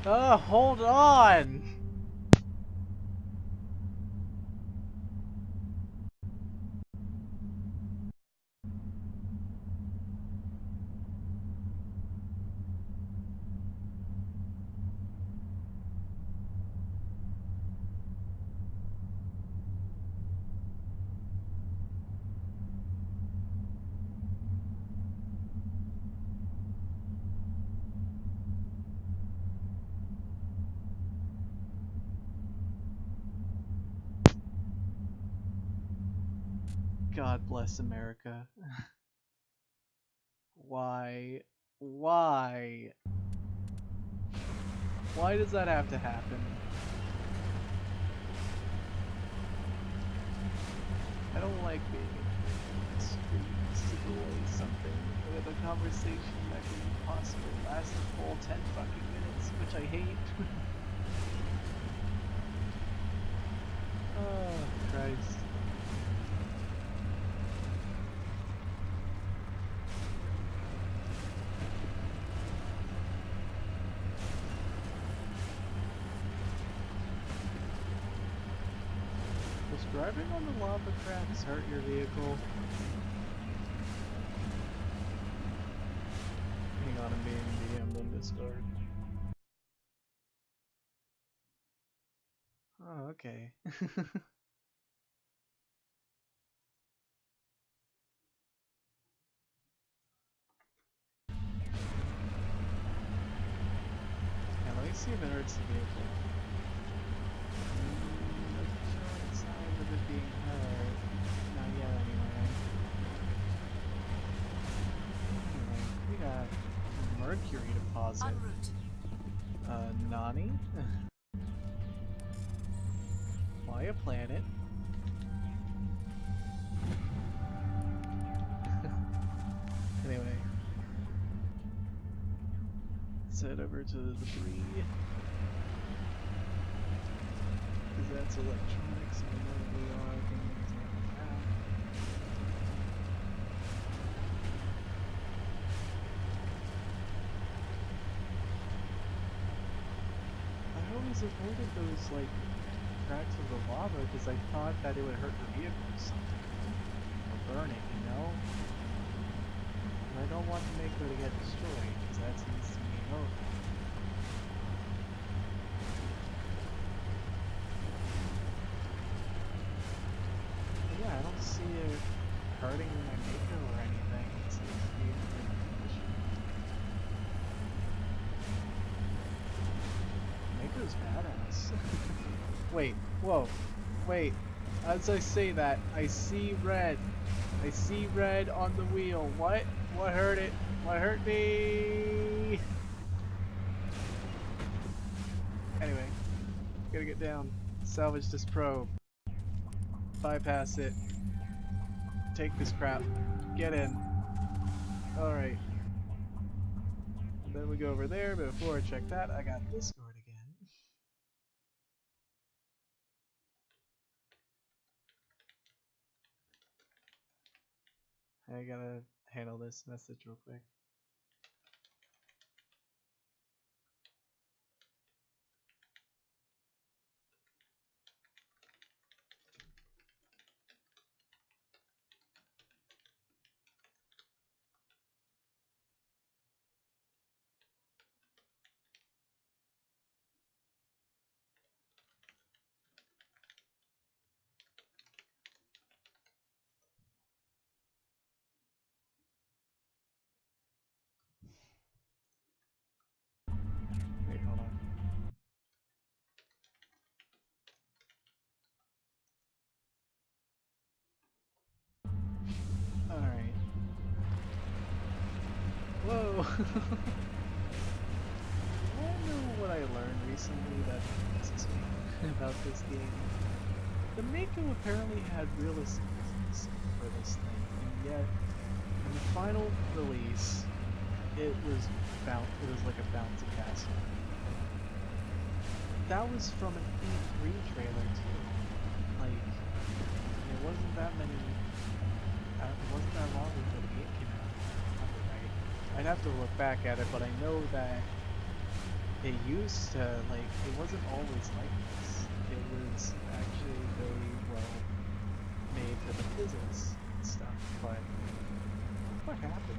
Oh, hold on! God bless America. Why? Why? Why does that have to happen? I don't like being in the streets to delay something with a conversation that can possibly last a full 10 fucking minutes, which I hate. Oh, Christ. Does driving on the lava cracks hurt your vehicle? Hang on, I'm being DM'd on Discord. Oh, okay. Yeah, let me see if it hurts the vehicle. Doesn't show any signs of it being hurt. Not yet, anyway. Anyway, we got mercury deposit. En route. Nani? Why a planet? Anyway. Let's head over to the debris. Because that's electronics, and where we are, things like that. I always avoided those, like, cracks of the lava because I thought that it would hurt the vehicle or something. Or burn it, you know? And I don't want the Mako to get destroyed, because that seems to me over. Yeah, I don't see it hurting my Mako or anything. It seems to be in good condition. Mako's badass. Wait, whoa, wait. As I say that, I see red. I see red on the wheel. What? What hurt it? What hurt me? Anyway, gotta get down. Salvage this probe. Bypass it. Take this crap. Get in. Alright. Then we go over there, but before I check that, I got Discord again. I gotta handle this message real quick. Wait, hold on. Alright. Whoa! I know what I learned recently that amazes me about this game. The Mako apparently had realistic physics for this thing, and yet in the final release, it was like a bouncy castle. That was from an E3 trailer too. Like, it wasn't that many. It wasn't that long before the game came out. If I remember right. I'd have to look back at it, but I know that it used to, like, it wasn't always like this. It was actually very well made for the physics and stuff, but what happened?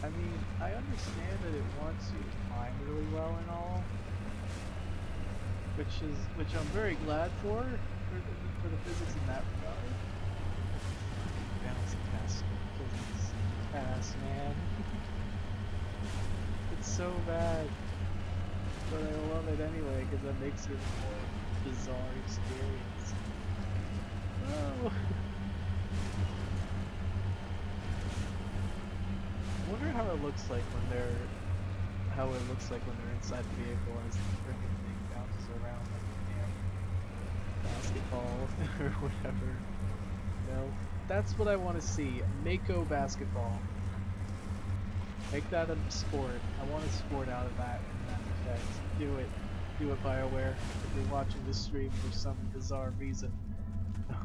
I mean, I understand that it wants you to climb really well and all, which I'm very glad for the physics in that regard. Bouncy castle physics, ass man. It's so bad, but I love it anyway because that makes it a more bizarre experience. Oh. I wonder how it looks like when they're inside the vehicle as the freaking thing bounces around like a damn basketball or whatever. You know, that's what I want to see. Mako basketball. Make that a sport. I want a sport out of that in that effect. Do it. Do it, BioWare. If you're watching this stream for some bizarre reason,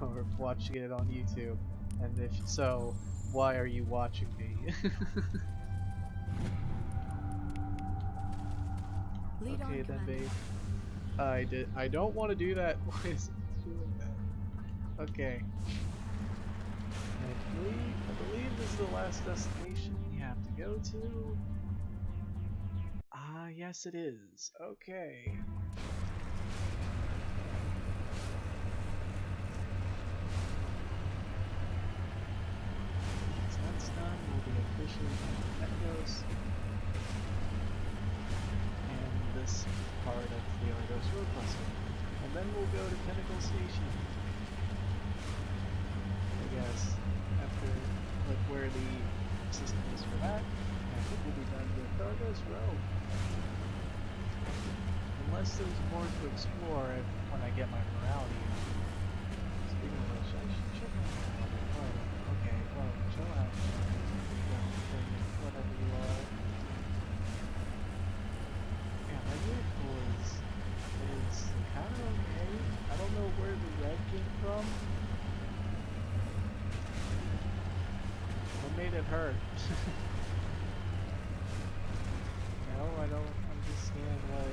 or watching it on YouTube, and if so, why are you watching me? Okay then, babe. I don't want to do that. Why is it doing that? Okay. I believe this is the last destination we have to go to. Ah, yes it is. Okay. Once that's done, we'll be officially on Echoes. And this part of the Argos Road Cluster. And then we'll go to Pinnacle Station. I guess. After, like, where the system is for that, I think we'll be done with Argos Road. Unless there's more to explore when I get my morality up. Speaking of which, I should check my morality. Oh, okay, well, chill out. Whatever you are. Yeah, my vehicle is kind of okay. I don't know where the red came from. What made it hurt? No, I don't understand what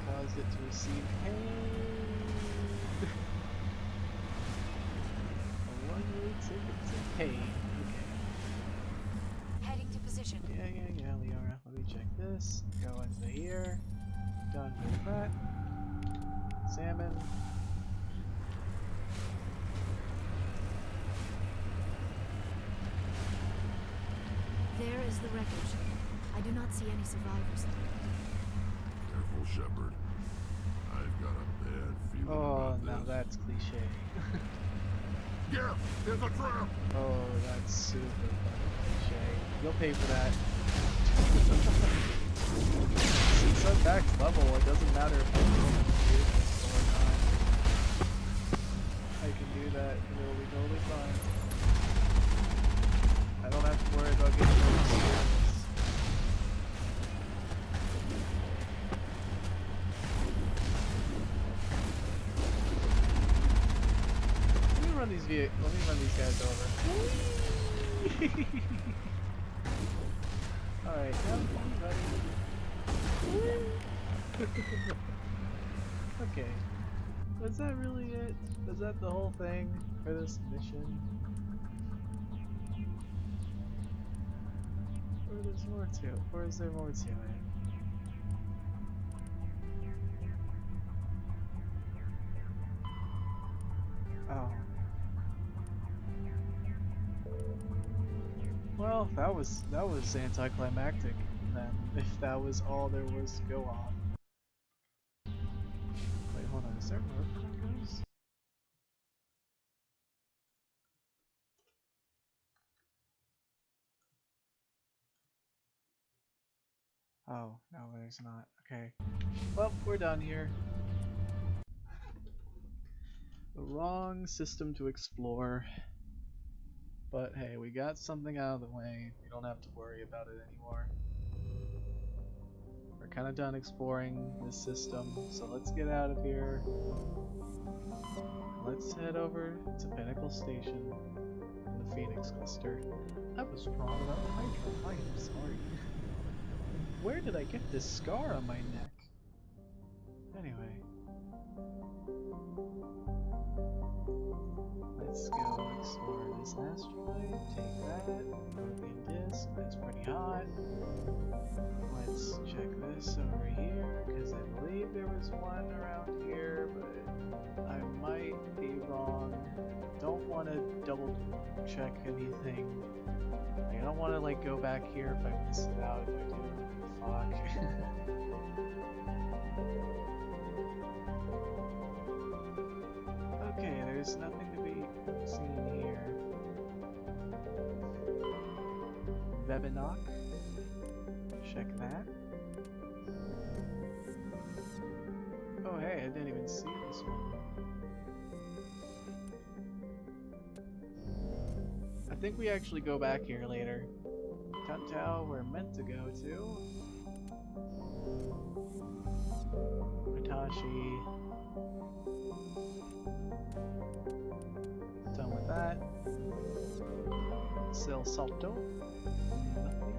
caused it to receive pain. A one-way ticket to pain. Okay. Heading to position. Yeah, Leora. Let me check this. Go into here. Done with that. Salmon. There is the wreckage. I do not see any survivors. Careful, Shepard. I've got a bad feeling Oh, about now this. that's cliche. Yeah, there's a trap! Oh, that's super fucking cliche. You'll pay for that. Since I'm max level, it doesn't matter if I'm doing this or not. I can do that and it'll be totally fine. I don't have to worry about getting no experience. Let me run these let me run these guys over. Alright, now buddy. Okay. Was that really it? Was that the whole thing for this mission? Or there's more to it? Or is there more to it? Oh. Well, that was anticlimactic then, if that was all there was to go on. Wait, hold on, is there more cargoes? Oh, no, there's not. Okay. Well, we're done here. The wrong system to explore. But hey, we got something out of the way. We don't have to worry about it anymore. We're kind of done exploring this system, so let's get out of here. Let's head over to Pinnacle Station in the Phoenix Cluster. I was wrong about the Hydra. I am sorry. Where did I get this scar on my neck? Anyway. Let's go explore this asteroid, take that, Protean disk, that's pretty hot. Let's check this over here, because I believe there was one around here, but I might be wrong. Don't want to double check anything. Like, I don't want to like go back here if I miss it out. If I do, fuck. Okay, there's nothing to be seen here. Vebinok. Check that. Oh hey, I didn't even see this one. I think we actually go back here later. Tuntao, we're meant to go to. Hitachi. Done with that. Sil Salto. Nothing.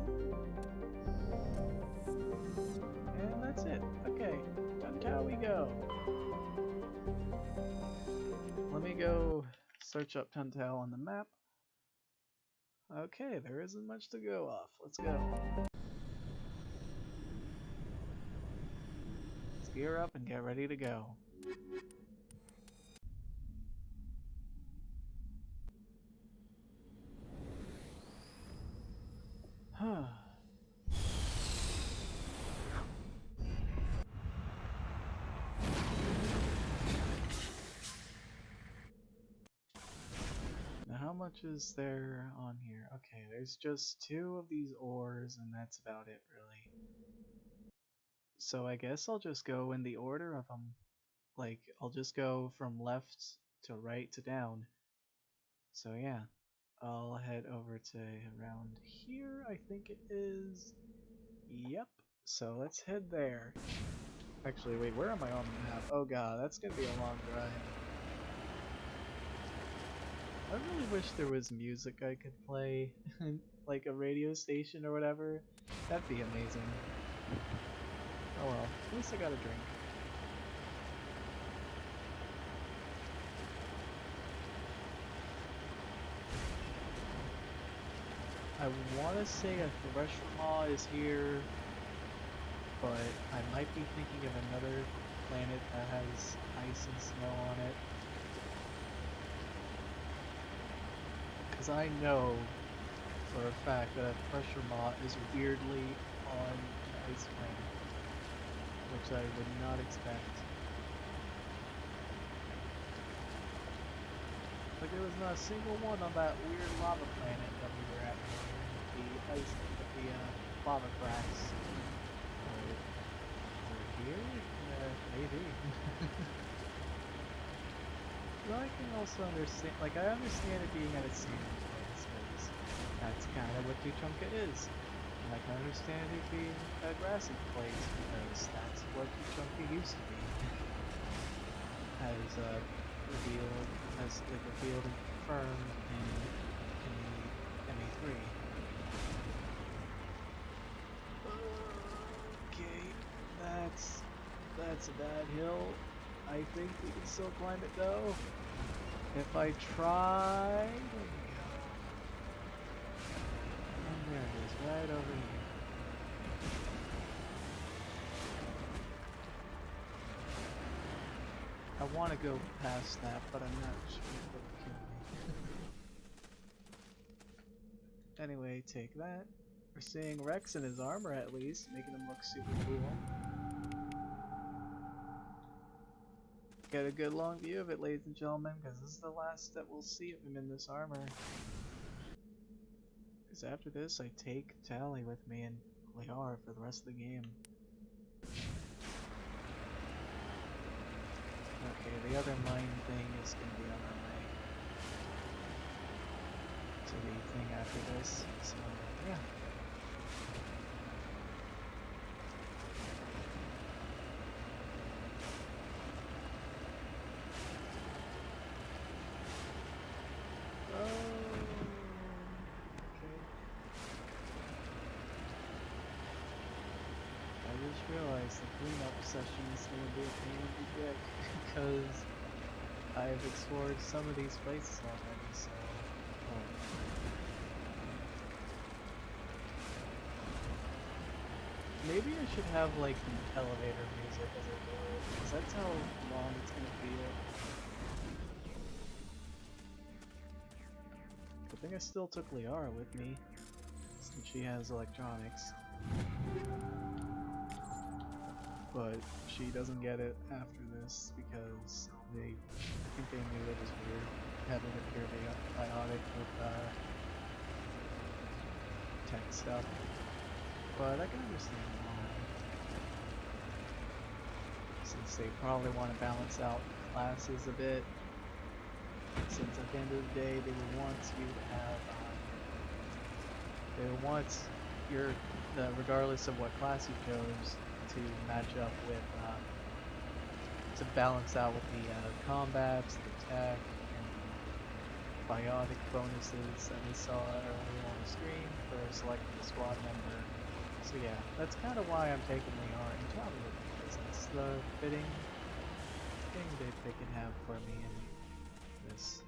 And that's it. Okay. Tuntao we go. Let me go search up Tuntao on the map. Okay, there isn't much to go off. Let's go. Let's gear up and get ready to go. Huh. Now how much is there on here? Okay, there's just 2 of these ores and that's about it really. So I guess I'll just go in the order of them. Like, I'll just go from left to right to down. So yeah, I'll head over to around here, I think it is. Yep, so let's head there. Actually, wait, where am I on the map? Oh god, that's gonna be a long drive. I really wish there was music I could play, like a radio station or whatever. That'd be amazing. Oh well, at least I got a drink. I want to say a thresher maw is here, but I might be thinking of another planet that has ice and snow on it. Because I know for a fact that a thresher maw is weirdly on an ice planet, which I would not expect. Like there was not a single one on that weird lava planet that we were at earlier, the ice, the lava cracks. Or here? Maybe. But I can also understand, like I understand it being at its sandy place, because that's kind of what Tuchonka is. And I can understand it being a grassy place, because that's what Tuchonka used to be. As revealed confirm in ME3. Okay, that's a bad hill. I think we can still climb it though. If I try, there we go. And there it is, right over here. I want to go past that, but I'm not sure if it'll kill me. Anyway, take that. We're seeing Rex in his armor at least, making him look super cool. Get a good long view of it, ladies and gentlemen, because this is the last that we'll see of him in this armor. Because after this, I take Tally with me and Liar for the rest of the game. Okay, the other mine thing is going to be on our way to the thing after this, so yeah. Realize the cleanup session is going to be a pain in the dick because I've explored some of these places already, so maybe I should have like elevator music as I do it, because that's how long it's going to feel. I think I still took Liara with me, since she has electronics. But she doesn't get it after this because I think they knew it was weird having a pure biotic with tech stuff. But I can understand why. Since they probably want to balance out classes a bit. Since at the end of the day they would want you to have they would want your regardless of what class you chose to match up with, to balance out with the combats, the tech, and biotic bonuses that we saw earlier on the screen for selecting the squad member. So yeah, that's kind of why I'm taking Liara and Jolly with me, because it's the fitting thing that they can have for me in this.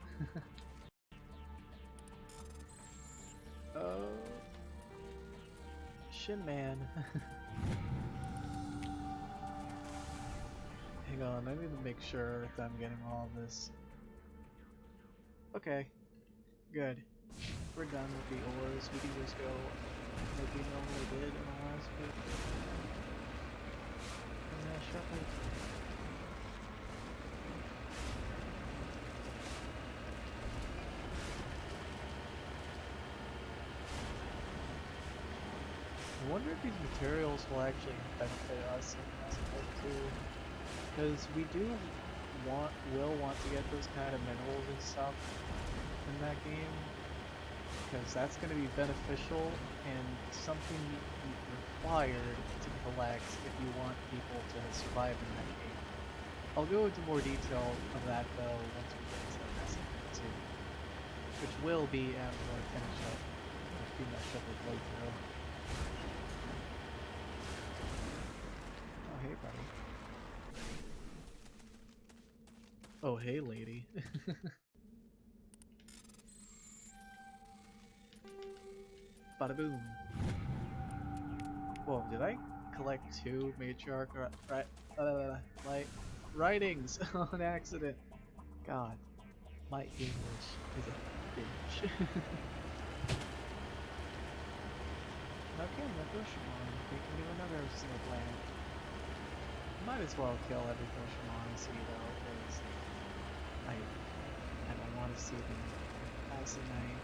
Oh, Shin Man. Hang on, I need to make sure that I'm getting all of this. Okay, good. We're done with the ores. We can just go like we normally did in the last bit. And shuffle. I wonder if these materials will actually benefit us in Mass Effect 2. Because we will want to get those kind of minerals and stuff in that game, because that's going to be beneficial and something required to collect if you want people to survive in that game. I'll go into more detail of that though once we get to Mass Effect 2, which will be after I finish up the playthrough. Oh hey buddy. Oh, hey, lady. Bada boom. Whoa, did I collect 2 matriarch writings on accident? God, my English is a bitch. Okay, no Bushmon. We can do another single planet. Might as well kill every Bushmon, see though, because I don't want to see them asinine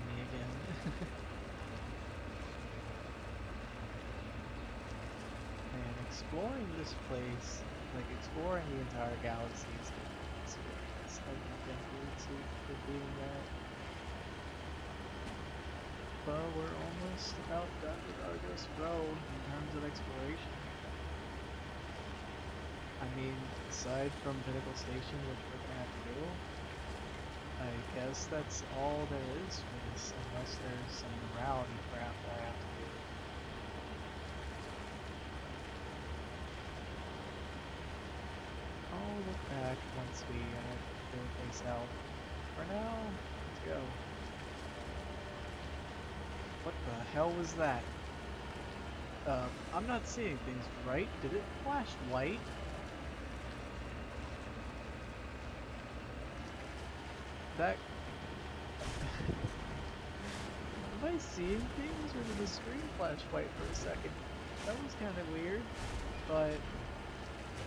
me again. And exploring this place, like exploring the entire galaxy is good. It's like nothing for being that. But we're almost about done with Argos Road in terms of exploration. I mean, aside from Pinnacle Station, which we're gonna have to do, guess that's all there is for this, unless there's some morality crap that I have to do. I'll look back once we clear the place out. For now, let's go. What the hell was that? I'm not seeing things right. Did it flash white? That... Am I seeing things, or did the screen flash white for a second? That was kind of weird, but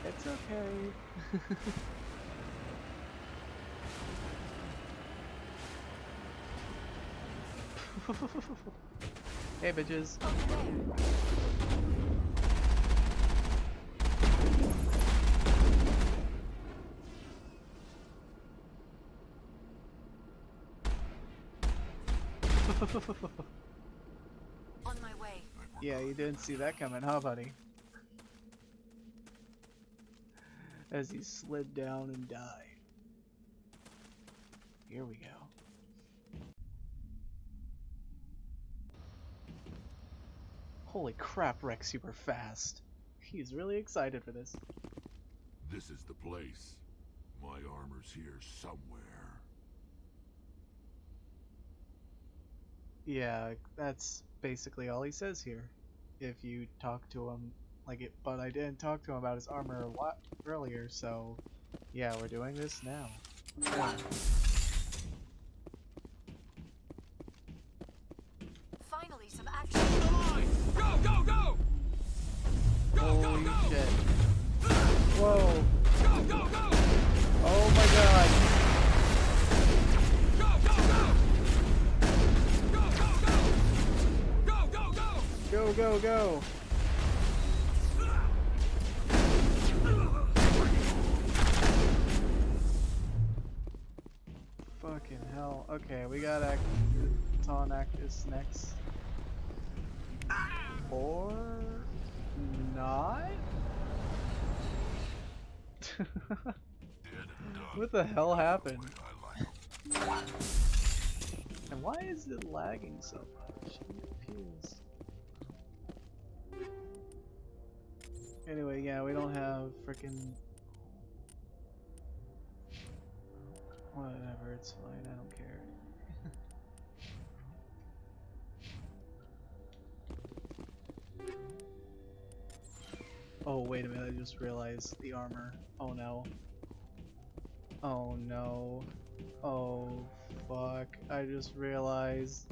it's okay. Hey, bitches. On my way. Yeah, you didn't see that coming, huh, buddy? As he slid down and died. Here we go. Holy crap, Rex super fast. He's really excited for this. This is the place. My armor's here somewhere. Yeah, that's basically all he says here. If you talk to him like it, but I didn't talk to him about his armor a lot earlier, so yeah, we're doing this now. Yeah. Finally, some action. Go, go, go! Go, Holy go, go! shit. Whoa. Go, go, go! Oh my god. Go, go, go! Go, go, go! Go, go, go! Go, go, go. Fucking hell. Okay, we got Actus next. Or not? What the hell happened? And why is it lagging so much? I'm confused. Anyway, yeah, we don't have frickin'... Whatever, it's fine, I don't care. Oh, wait a minute, I just realized the armor. Oh no. Oh no. Oh, fuck. I just realized.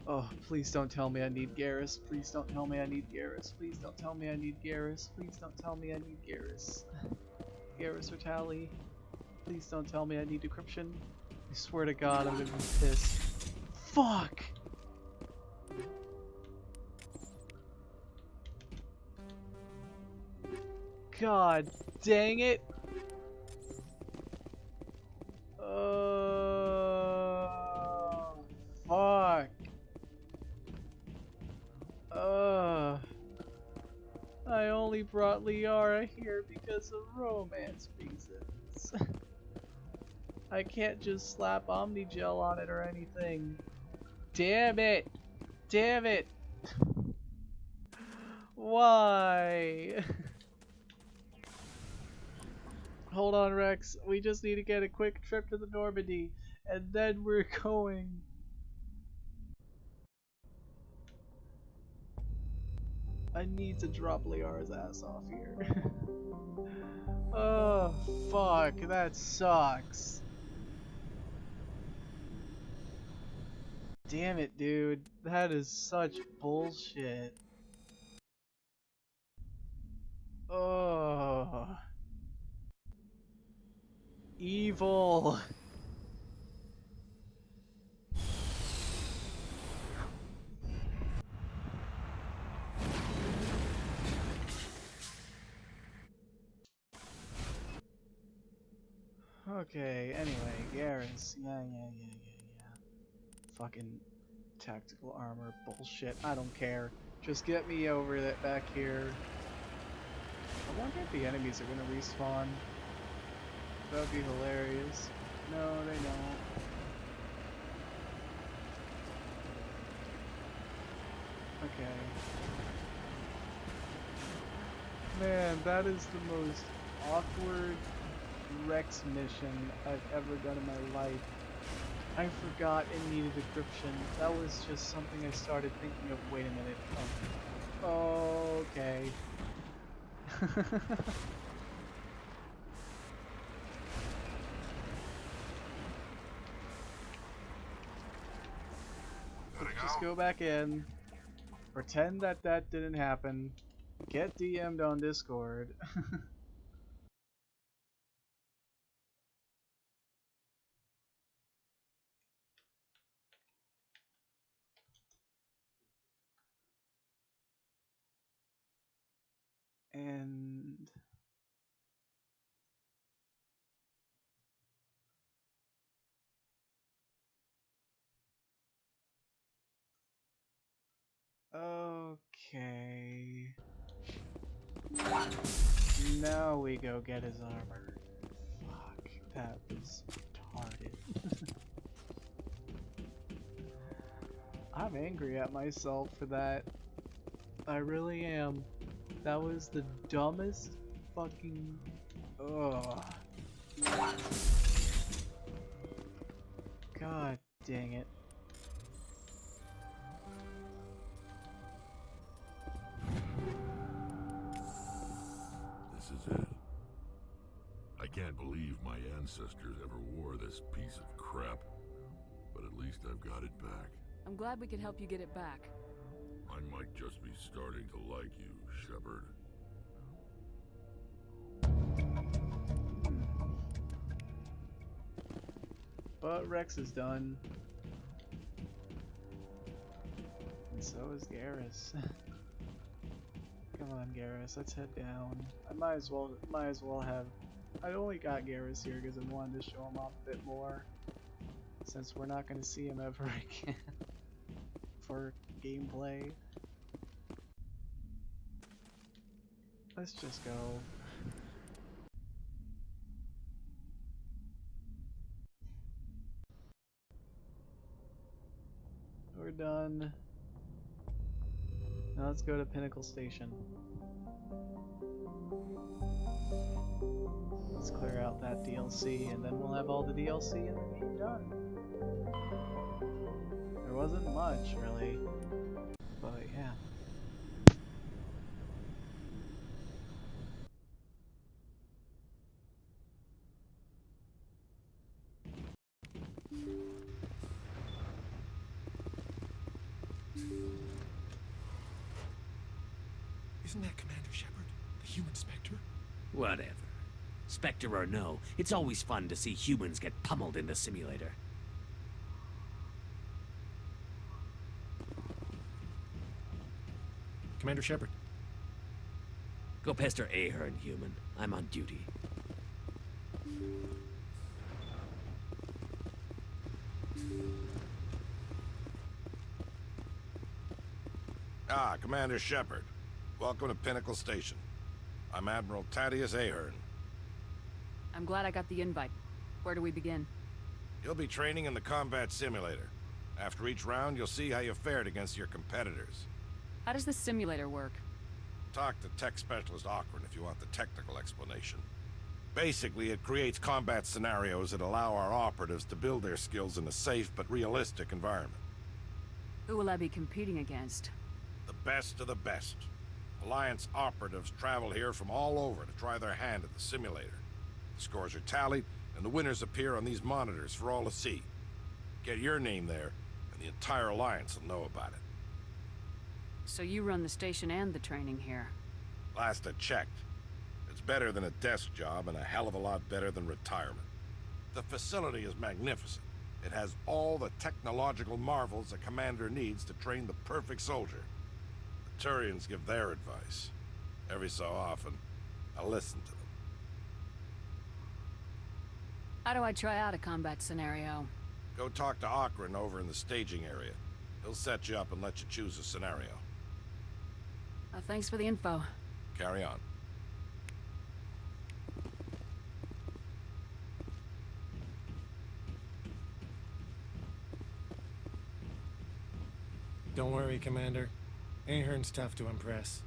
Oh, please don't tell me I need Garrus. Please don't tell me I need Garrus. Please don't tell me I need Garrus. Please don't tell me I need Garrus. Garrus or Tally. Please don't tell me I need decryption. I swear to God, I'm gonna be pissed. Fuck! God dang it! Fuck! I only brought Liara here because of romance reasons. I can't just slap Omnigel on it or anything. Damn it! Damn it! Why? Hold on, Rex. We just need to get a quick trip to the Normandy, and then we're going. I need to drop Liara's ass off here. Oh, fuck. That sucks. Damn it, dude. That is such bullshit. Oh. Evil. Okay, anyway, Garrus. Yeah. Fucking tactical armor bullshit. I don't care. Just get me over that back here. I wonder if the enemies are gonna respawn. That would be hilarious. No, they don't. Okay. Man, that is the most awkward Rex mission I've ever done in my life. I forgot it needed decryption. That was just something I started thinking of. Wait a minute. Oh. Okay. Just go back in. Pretend that that didn't happen. Get DM'd on Discord. And okay. Now we go get his armor. Fuck, that was retarded. I'm angry at myself for that. I really am. That was the dumbest fucking... Ugh. God dang it. This is it. I can't believe my ancestors ever wore this piece of crap, but at least I've got it back. I'm glad we could help you get it back. I might just be starting to like you, Shepard. But Rex is done. And so is Garrus. Come on, Garrus, let's head down. I might as well have... I only got Garrus here because I wanted to show him off a bit more. Since we're not going to see him ever again. For gameplay. Let's just go. We're done. Now let's go to Pinnacle Station. Let's clear out that DLC and then we'll have all the DLC in the game done. There wasn't much really, but yeah. Isn't that Commander Shepard, the human Spectre? Whatever. Spectre or no, it's always fun to see humans get pummeled in the simulator. Commander Shepard. Go pester Ahern, human. I'm on duty. Ah, Commander Shepard. Welcome to Pinnacle Station. I'm Admiral Thaddeus Ahern. I'm glad I got the invite. Where do we begin? You'll be training in the combat simulator. After each round, you'll see how you fared against your competitors. How does the simulator work? Talk to Tech Specialist Auckland if you want the technical explanation. Basically, it creates combat scenarios that allow our operatives to build their skills in a safe but realistic environment. Who will I be competing against? The best of the best. Alliance operatives travel here from all over to try their hand at the simulator. The scores are tallied, and the winners appear on these monitors for all to see. Get your name there, and the entire Alliance will know about it. So you run the station and the training here? Last I checked. It's better than a desk job and a hell of a lot better than retirement. The facility is magnificent. It has all the technological marvels a commander needs to train the perfect soldier. The Turians give their advice. Every so often, I listen to them. How do I try out a combat scenario? Go talk to Akron over in the staging area. He'll set you up and let you choose a scenario. Thanks for the info. Carry on. Don't worry, Commander. Ahern's tough to impress.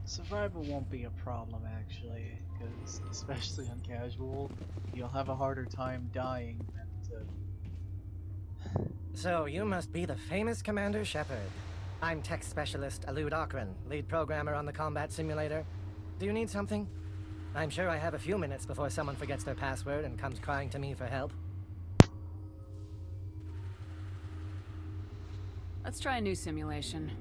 Survival won't be a problem, actually, because especially on casual, you'll have a harder time dying than to... So, you must be the famous Commander Shepard. I'm Tech Specialist Alud Akron, lead programmer on the combat simulator. Do you need something? I'm sure I have a few minutes before someone forgets their password and comes crying to me for help. Let's try a new simulation.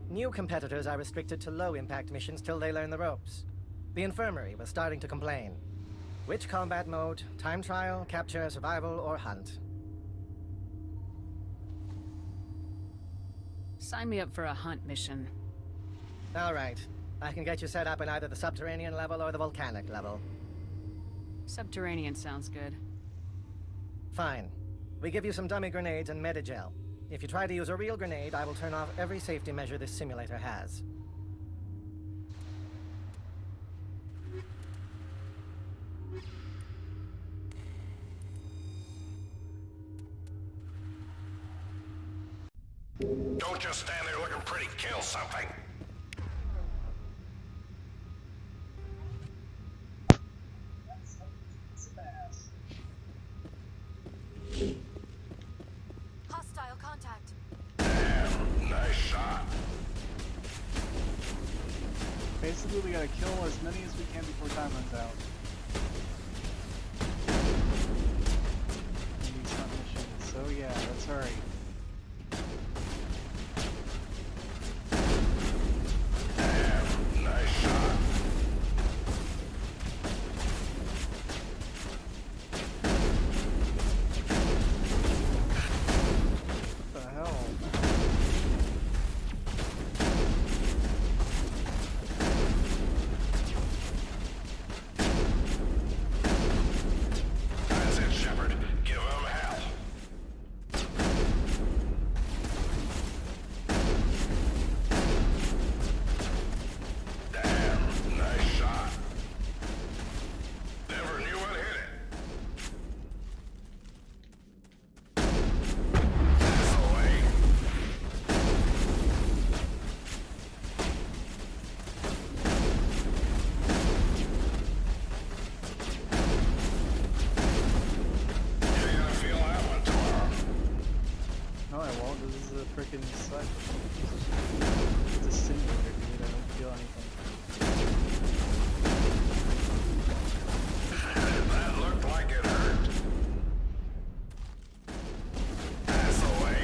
New competitors are restricted to low-impact missions till they learn the ropes. The infirmary was starting to complain. Which combat mode? Time trial, capture, survival, or hunt? Sign me up for a hunt mission. All right. I can get you set up in either the subterranean level or the volcanic level. Subterranean sounds good. Fine. We give you some dummy grenades and medigel. If you try to use a real grenade, I will turn off every safety measure this simulator has. Don't just stand there looking pretty. Kill something. Hostile contact. Damn, nice shot. Basically, we gotta kill as many as we can before time runs out. In these hunt missions. So yeah, let's hurry. Damn, nice shot. What the hell? That's it, Shepard. Give him hell. Damn, nice shot. Never knew what hit it. That's the way. You're gonna feel that one tomorrow. No, I won't. This is a freaking site. It's a simulator, dude. I don't feel anything. That looked like it hurt. That's the way.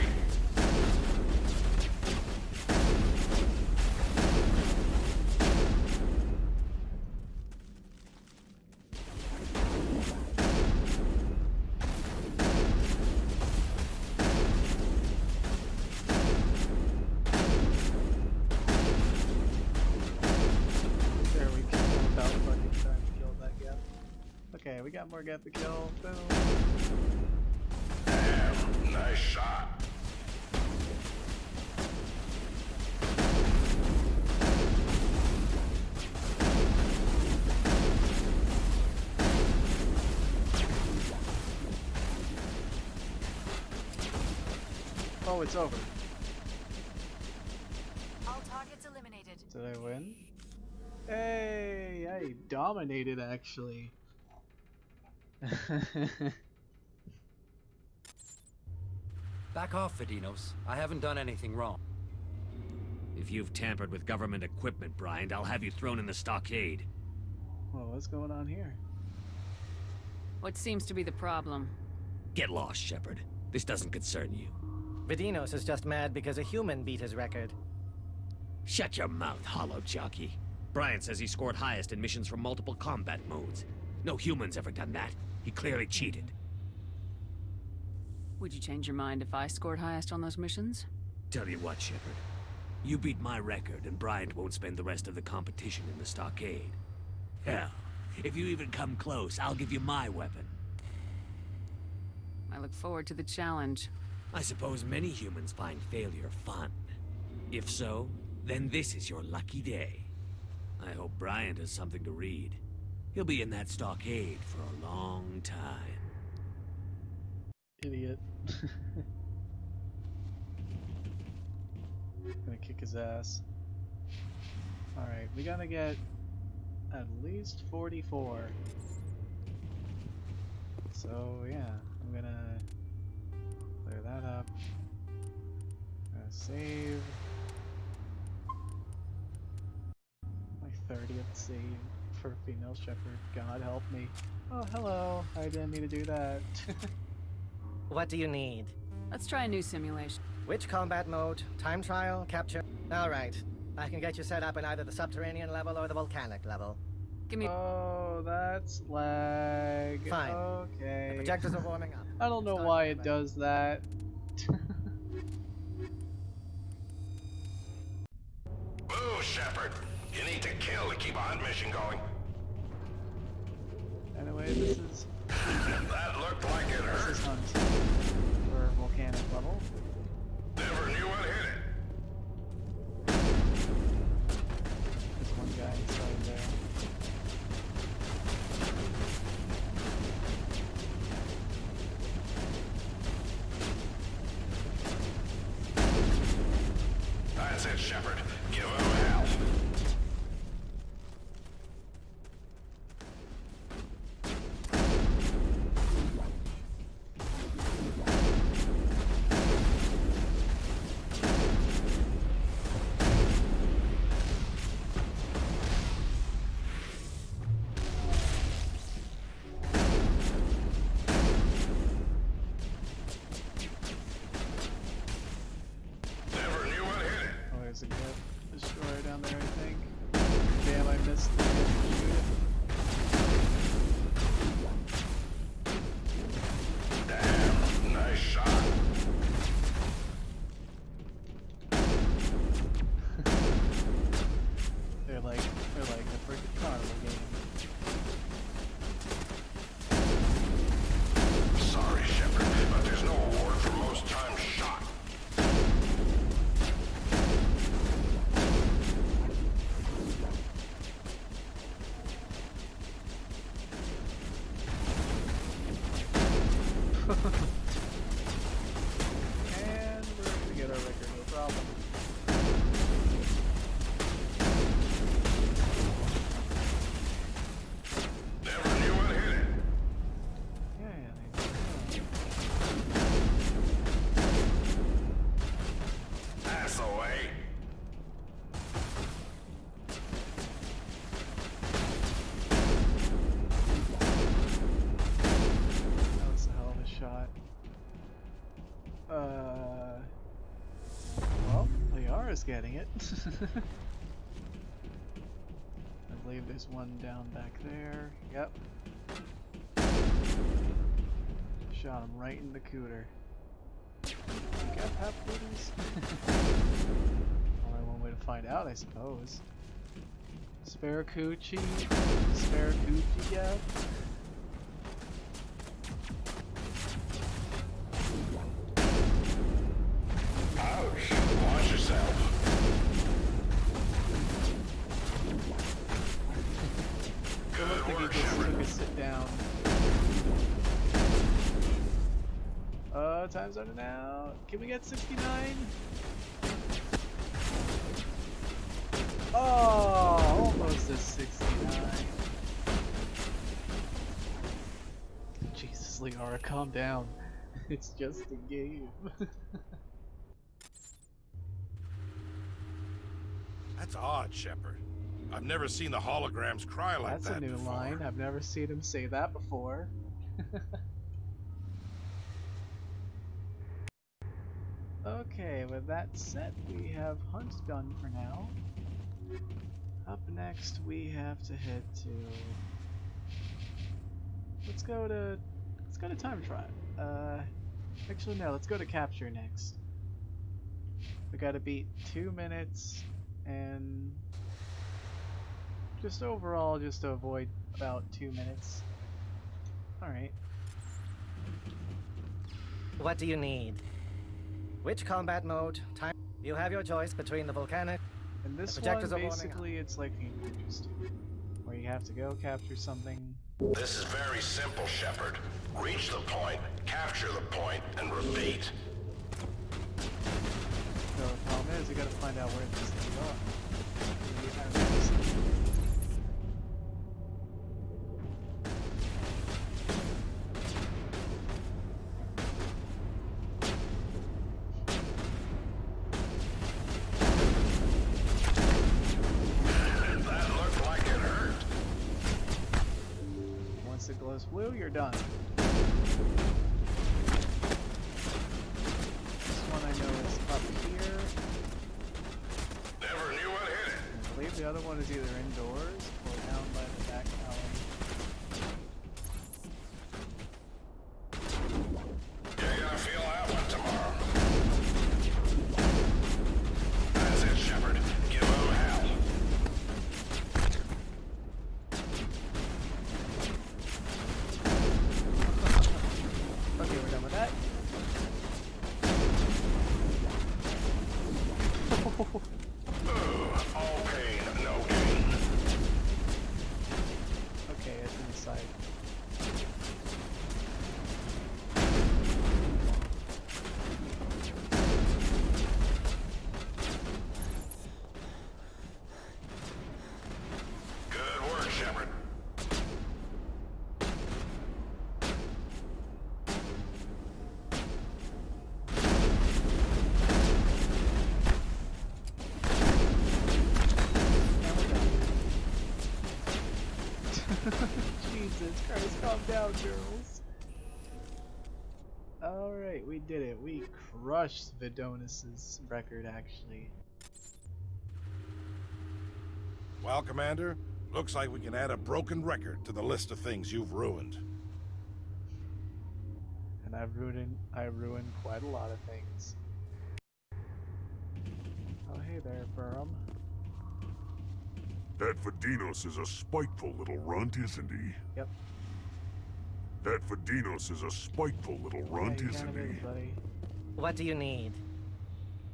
There we go. Without fucking trying to kill that guy. Okay, we got more gap to kill. Boom. Damn, nice shot. Oh, it's over. All targets eliminated. Did I win? Hey, I dominated actually. Back off, Vidinos. I haven't done anything wrong. If you've tampered with government equipment, Bryant, I'll have you thrown in the stockade. Well, what's going on here? What seems to be the problem? Get lost, Shepard. This doesn't concern you. Vidinos is just mad because a human beat his record. Shut your mouth, hollow jockey. Bryant says he scored highest in missions from multiple combat modes. No human's ever done that. He clearly cheated. Would you change your mind if I scored highest on those missions? Tell you what, Shepard. You beat my record, and Bryant won't spend the rest of the competition in the stockade. Hell, If you even come close, I'll give you my weapon. I look forward to the challenge. I suppose many humans find failure fun. If so, then this is your lucky day. I hope Bryant has something to read. He'll be in that stockade for a long time. Idiot. Gonna kick his ass. Alright, we gotta get at least 44. So yeah, I'm gonna clear that up. Gonna save my 30th save for female shepherd. God help me. Oh, hello. I didn't mean to do that. What do you need? Let's try a new simulation. Which combat mode? Time trial? Capture? Alright. I can get you set up in either the subterranean level or the volcanic level. Give me. Oh, that's lag. Fine. Okay. The projectors are warming up. I don't know why it does that. Boo, Shepard! You need to kill to keep a hunt mission going. Anyway, this is... That looked like it hurt. This is hunt for volcanic level. Never knew what hit it. There's one guy inside there. That's it, Shepard. Give him hell. Never knew what hit it. Oh, there's a good destroyer down there, I think. Damn, I missed the chance to shoot it. Damn, nice shot. They're like a freaking carnival game. Sorry, Shepard, but there's no award for most times shot. And we're gonna get our record, no problem. Never knew what hit it. Yeah, That's the way. that was a hell of a shot. Well, Liara's getting it. I believe there's one down back there. Yep. Shot him right in the cooter. You got pap booties? Only one way to find out, I suppose. Spare coochie? Spare coochie yet? Ouch. Watch yourself. It looked like he just took a sit down. Time's running out. Can we get 69? Oh, almost a 69. Jesus, Liara, calm down. It's just a game. That's odd, Shepard. I've never seen the holograms cry like That's that a new before. line. I've never seen him say that before. Okay, with that said, we have Hunt done for now. Up next, we have to head to. Let's go to Time Trial. Actually, no. Let's go to Capture next. We gotta beat 2 minutes, and just overall, just to avoid about 2 minutes. Alright. What do you need? Which combat mode? Time? You have your choice between the volcanic... And this the one, projectors are warming up. basically, it's like Angel Juice 2, where you have to go capture something. This is very simple, Shepard. Reach the point, capture the point, and repeat. So the problem is, you gotta find out where these things are. That looked like it hurt. Once it glows blue, you're done. This one I know is up here. Never knew what hit it. I believe the other one is either indoors or down by the back alley. You're gonna feel that one tomorrow. That's it, Shepard. Give them hell. Okay, we're done with that. All pain, no gain. Okay, it's inside. Good work, Shepard. And we're done. Jesus Christ, calm down, girls. Alright, we did it. We crushed Vidonis's record, actually. Well, Commander, looks like we can add a broken record to the list of things you've ruined. And I ruined quite a lot of things. Oh, hey there, Burrum. That Vadinos is a spiteful little runt, isn't he? Yep. That Vadinos is a spiteful little runt, Yeah, you isn't kinda he? is, buddy. What do you need?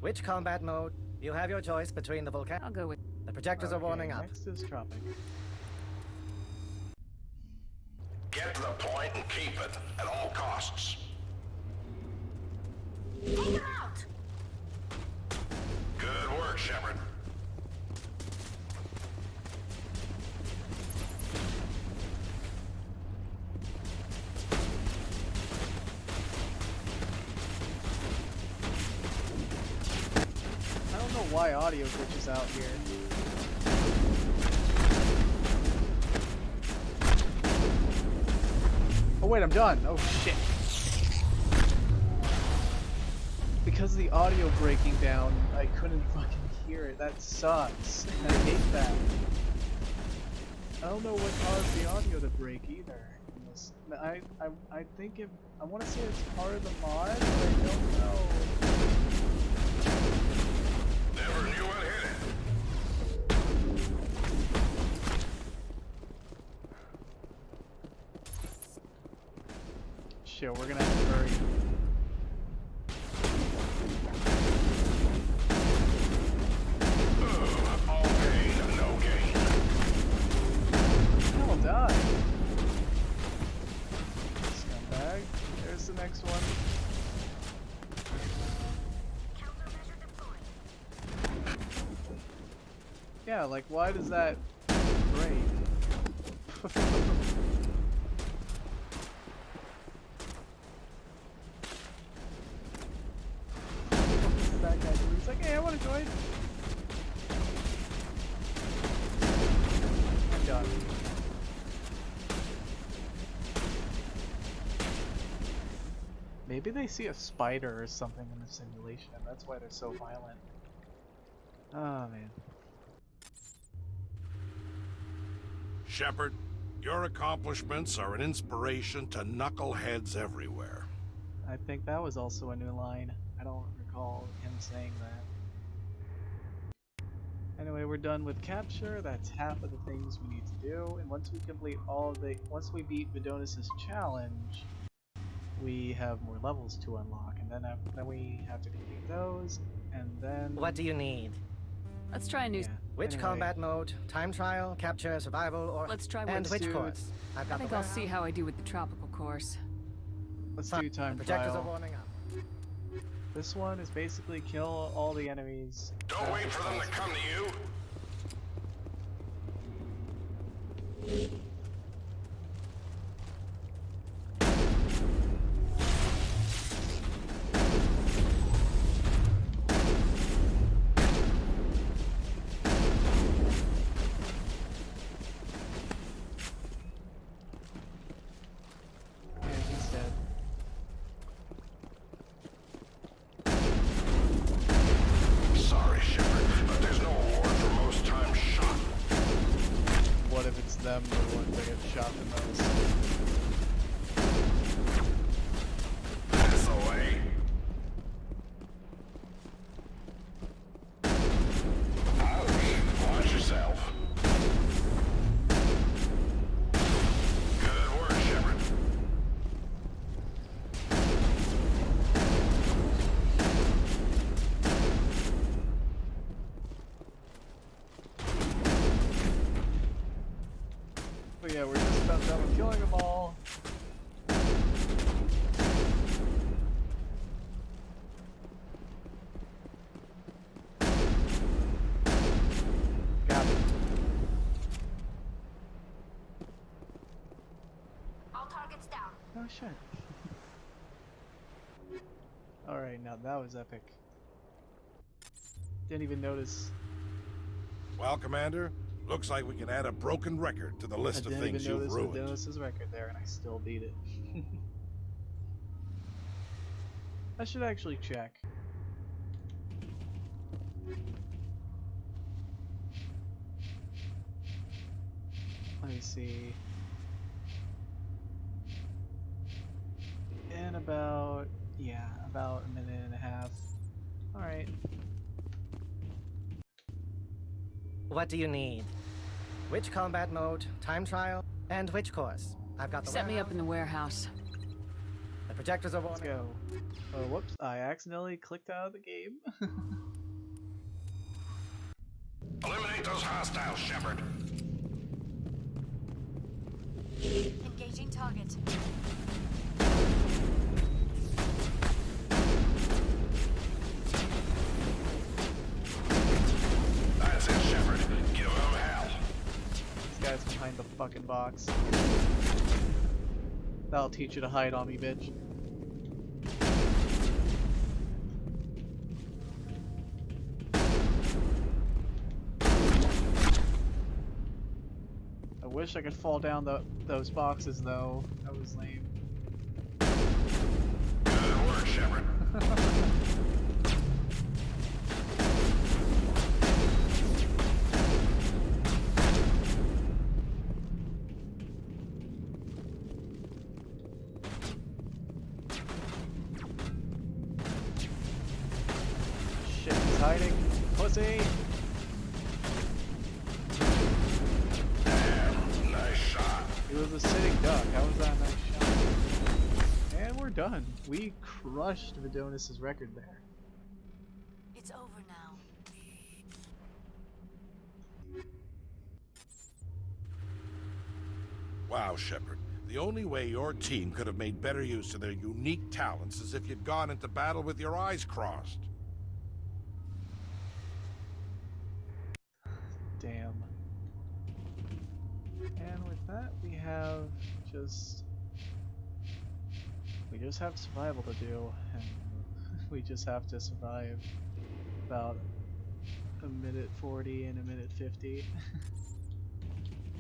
Which combat mode? You have your choice between the volcanic... I'll go with... The projectors are Okay, warming up. next is Tropic. Get to the point and keep it at all costs. Take him out! Good work, Shepard. I don't know why audio glitches out here. Oh wait, I'm done. Oh shit. Because of the audio breaking down, I couldn't fucking hear it. That sucks. I hate that. I don't know what caused the audio to break either. in this. I think I want to say it's part of the mod, but I don't know. Never knew what hit it. Shit, we're gonna have to hurry. All pain, no gain. Hell, die. Scumbag. There's the next one. Yeah, like why does that break? That guy, he's like, hey, I want to join. I'm done. Maybe they see a spider or something in the simulation, and that's why they're so violent. Oh man. Shepard, your accomplishments are an inspiration to knuckleheads everywhere. I think that was also a new line. I don't recall him saying that. Anyway, we're done with capture. That's half of the things we need to do. And once we complete once we beat Vidonis' challenge, we have more levels to unlock. And then we have to complete those. And then... What do you need? Let's try a new... Yeah. Which Anyway. combat mode? Time trial, capture, survival, or... Let's try And which course? I think I'll see how I do with the tropical course. Let's do time the projectors trial. are warming up. This one is basically kill all the enemies. Don't wait for them to come to you. And he's dead. Sorry, Shepard, but there's no award for most times shot. What if it's them, the ones that get shot the most? That's the way. Ouch. Watch yourself. Good work, Shepard. But yeah, we're just about done with killing them all. Got it. All targets down. Oh shit. Alright, now that was epic. Didn't even notice. Well, Commander, looks like we can add a broken record to the list I of didn't things even you've notice ruined. Dennis's record there, and I still beat it. I should actually check. Let me see. In about, yeah, about a minute and a half. Alright. What do you need? Which combat mode? Time trial? And which course? I've got the Set me up in the warehouse. The projectors are Let's warming up. go. Oh, whoops. I accidentally clicked out of the game. Eliminate those hostiles, Shepard. Engaging target. That's it, Shepard. Give them hell. This guy's behind the fucking box. That'll teach you to hide on me, bitch. I wish I could fall down those boxes, though. That was lame. Good work, Shepard. Shit, he's hiding. Pussy! Damn, nice shot. It was a sitting duck. How was that a nice shot? And we're done. We crushed Vidonis' record there. It's over now. Wow, Shepard. The only way your team could have made better use of their unique talents is if you'd gone into battle with your eyes crossed. Damn. And with that, we just have survival to do, and we just have to survive about a minute 40 and a minute 50.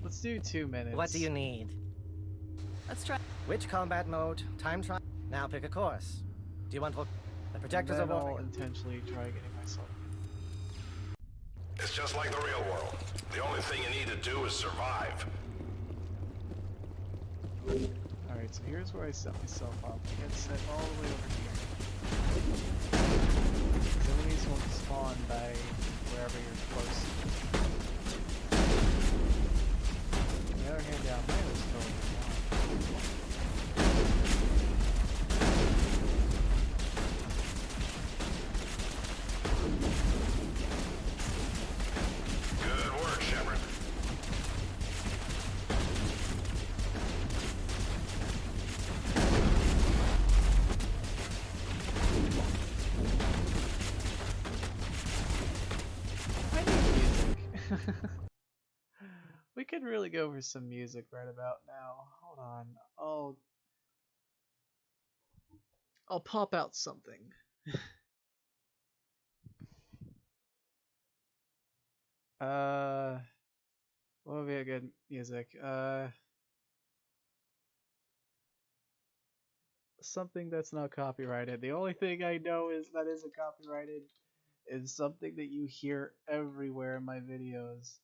Let's do 2 minutes. What do you need? Let's try. Which combat mode? Time trial? Now pick a course. Do you want to... The projectors are And then I'll warming up. intentionally try getting myself. It's just like the real world. The only thing you need to do is survive. Alright, so here's where I set myself up. Get set all the way over here. These enemies won't spawn by wherever you're close. On the other hand, down there is totally fine. Good work, Shepard. I need music. We could really go for some music right about now. Hold on. I'll pop out something. What would be a good music? Something that's not copyrighted. The only thing I know is that isn't copyrighted is something that you hear everywhere in my videos.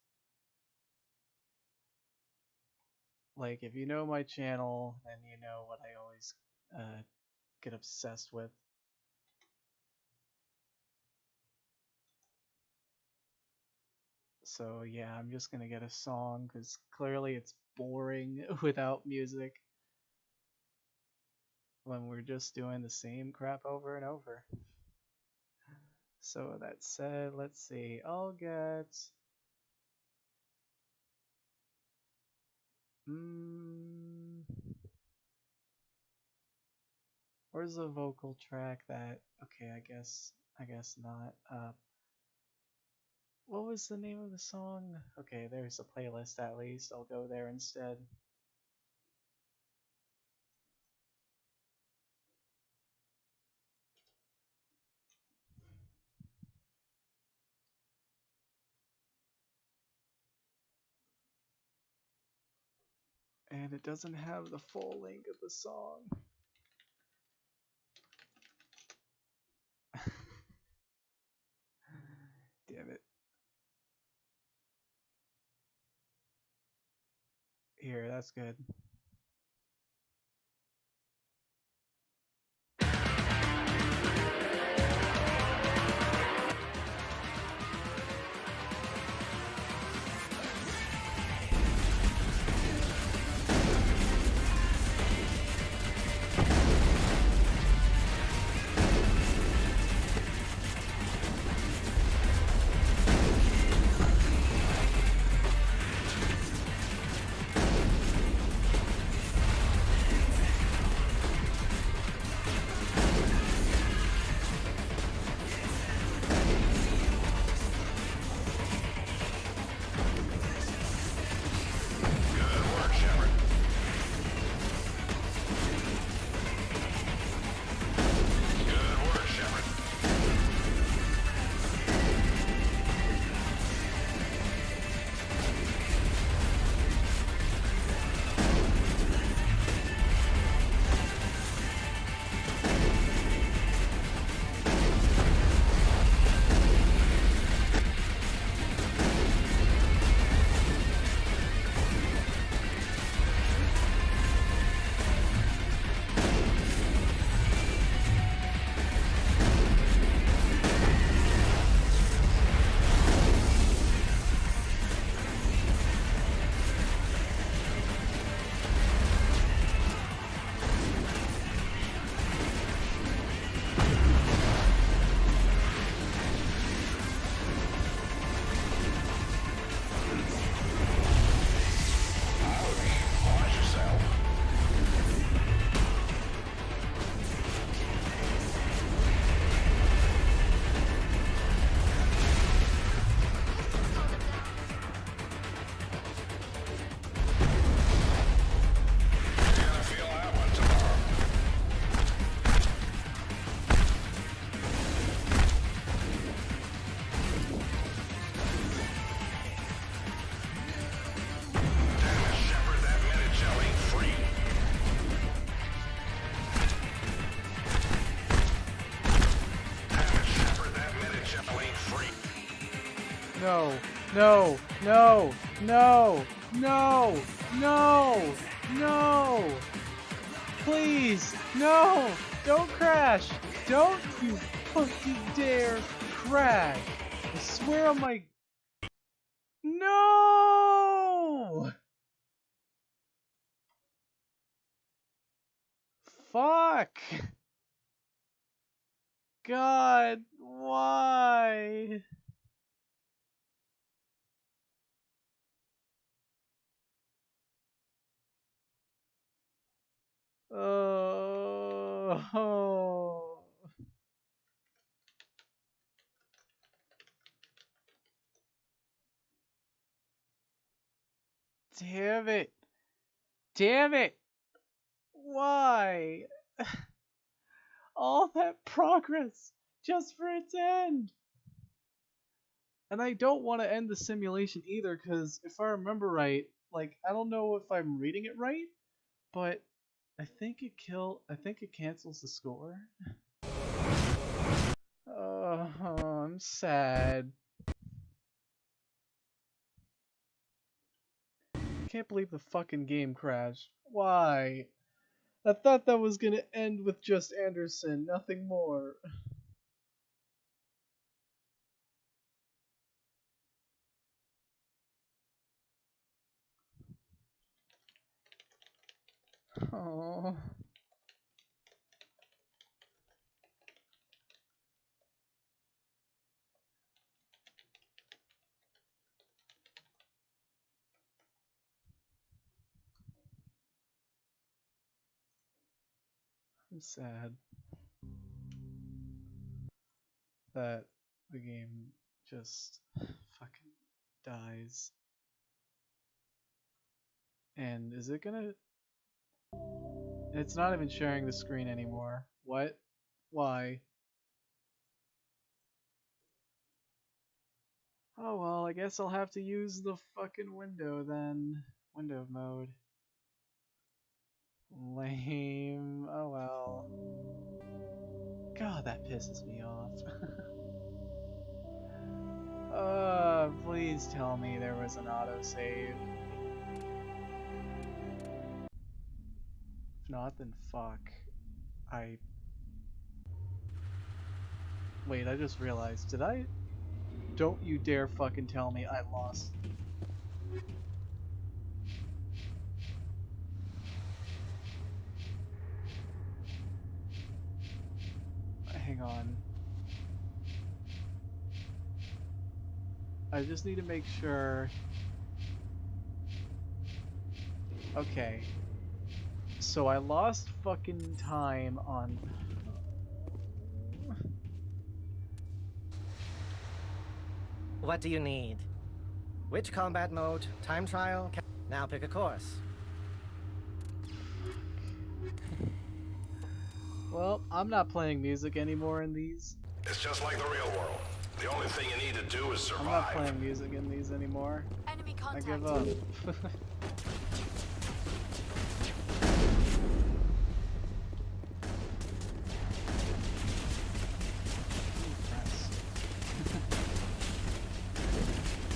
Like, if you know my channel, then you know what I always get obsessed with. So yeah, I'm just gonna get a song because clearly it's boring without music when we're just doing the same crap over and over. So that said, let's see. I'll get where's the vocal track that okay, I guess not. What was the name of the song? Okay, there's a playlist at least. I'll go there instead. And it doesn't have the full link of the song. Damn it. Here, that's good. No, no, no, no, no, no, no. Please, no, don't crash. Don't you fucking dare crash. I swear on my... No! Fuck! God, why? Oh. Damn it. Damn it. Why? All that progress just for it to end. And I don't want to end the simulation either, because if I remember right, like, I don't know if I'm reading it right, but I think it cancels the score. Oh, I'm sad. Can't believe the fucking game crashed. Why? I thought that was gonna end with just Anderson, nothing more. Oh. I'm sad that the game just fucking dies. And is it gonna... It's not even sharing the screen anymore. What? Why? Oh well, I guess I'll have to use the fucking window then. Window mode. Lame. Oh well. God, that pisses me off. Please tell me there was an autosave. If not, then fuck. Wait, I just realized. Did I... Don't you dare fucking tell me I lost. Hang on. I just need to make sure... Okay. So I lost fucking time on... What do you need? Which combat mode? Time trial? Now pick a course. Well, I'm not playing music anymore in these. It's just like the real world. The only thing you need to do is survive. I'm not playing music in these anymore. Enemy contact. I give up.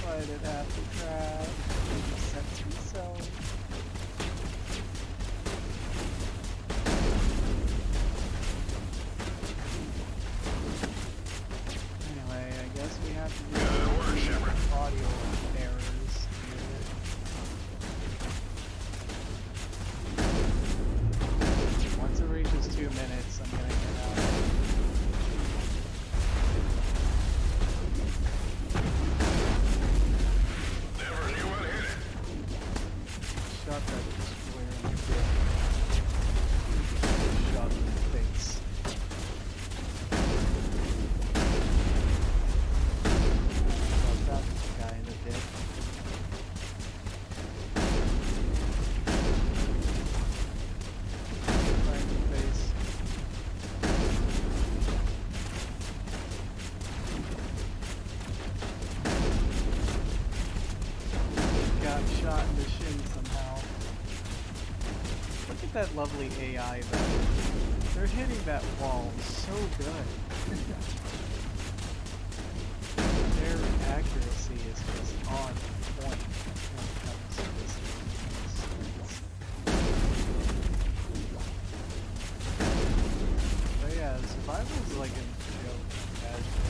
Why did it have to crash? Set to myself. Anyway, I guess we have to do audio errors here. Once it reaches 2 minutes, I'm gonna get out. Never knew what hit it. Shot that destroyer in the dick. Shot in the face. Shot that guy in the dick. Right in the face. Got shot in the shin somehow. Look at that lovely AI though. They're hitting that wall so good. Their accuracy is just on point when it comes to this. But yeah, survival is like a joke, casually.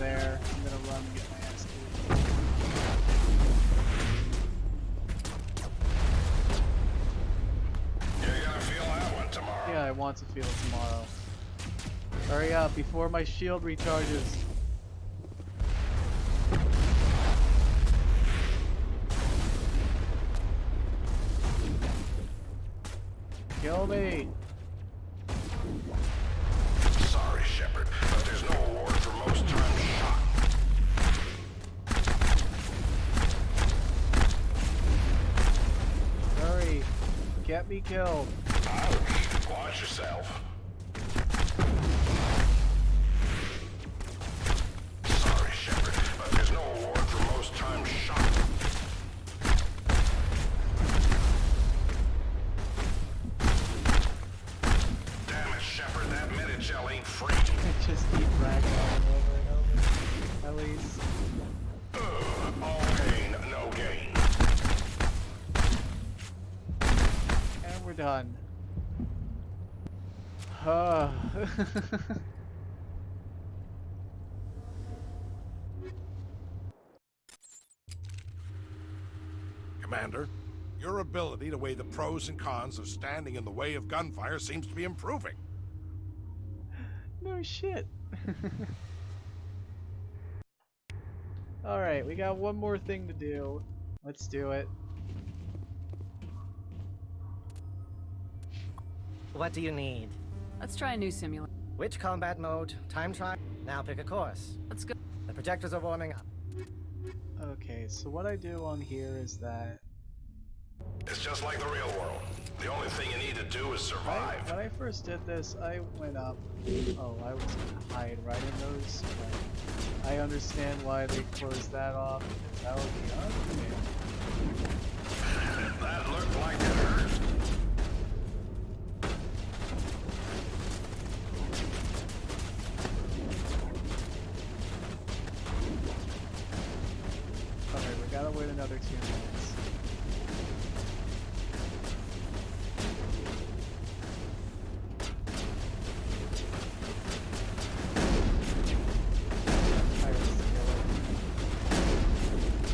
there. I'm gonna run and get my ass kicked. You're gonna feel that one tomorrow. Yeah, I want to feel it tomorrow. Hurry up before my shield recharges. Kill me! Sorry, Shepard, but there's no reward for most times shot. Hurry! Get me killed! Ouch! Watch yourself. Sorry, Shepard, but there's no reward for most times shot. Damn it, Shepard, that minute gel ain't free. Just keep bragging on him over and over. At least. All pain, no gain. And we're done. Commander, your ability to weigh the pros and cons of standing in the way of gunfire seems to be improving. No shit. Alright, we got one more thing to do. Let's do it. What do you need? Let's try a new simulator. Which combat mode? Time trial? Now pick a course. Let's go. The projectors are warming up. Okay, so what I do on here is that It's just like the real world. The only thing you need to do is survive. when I first did this, I went up. Oh, I was gonna hide right in those. But I understand why they closed that off. That would be unfair. That looked like it hurt. Okay, we gotta wait another 2 minutes.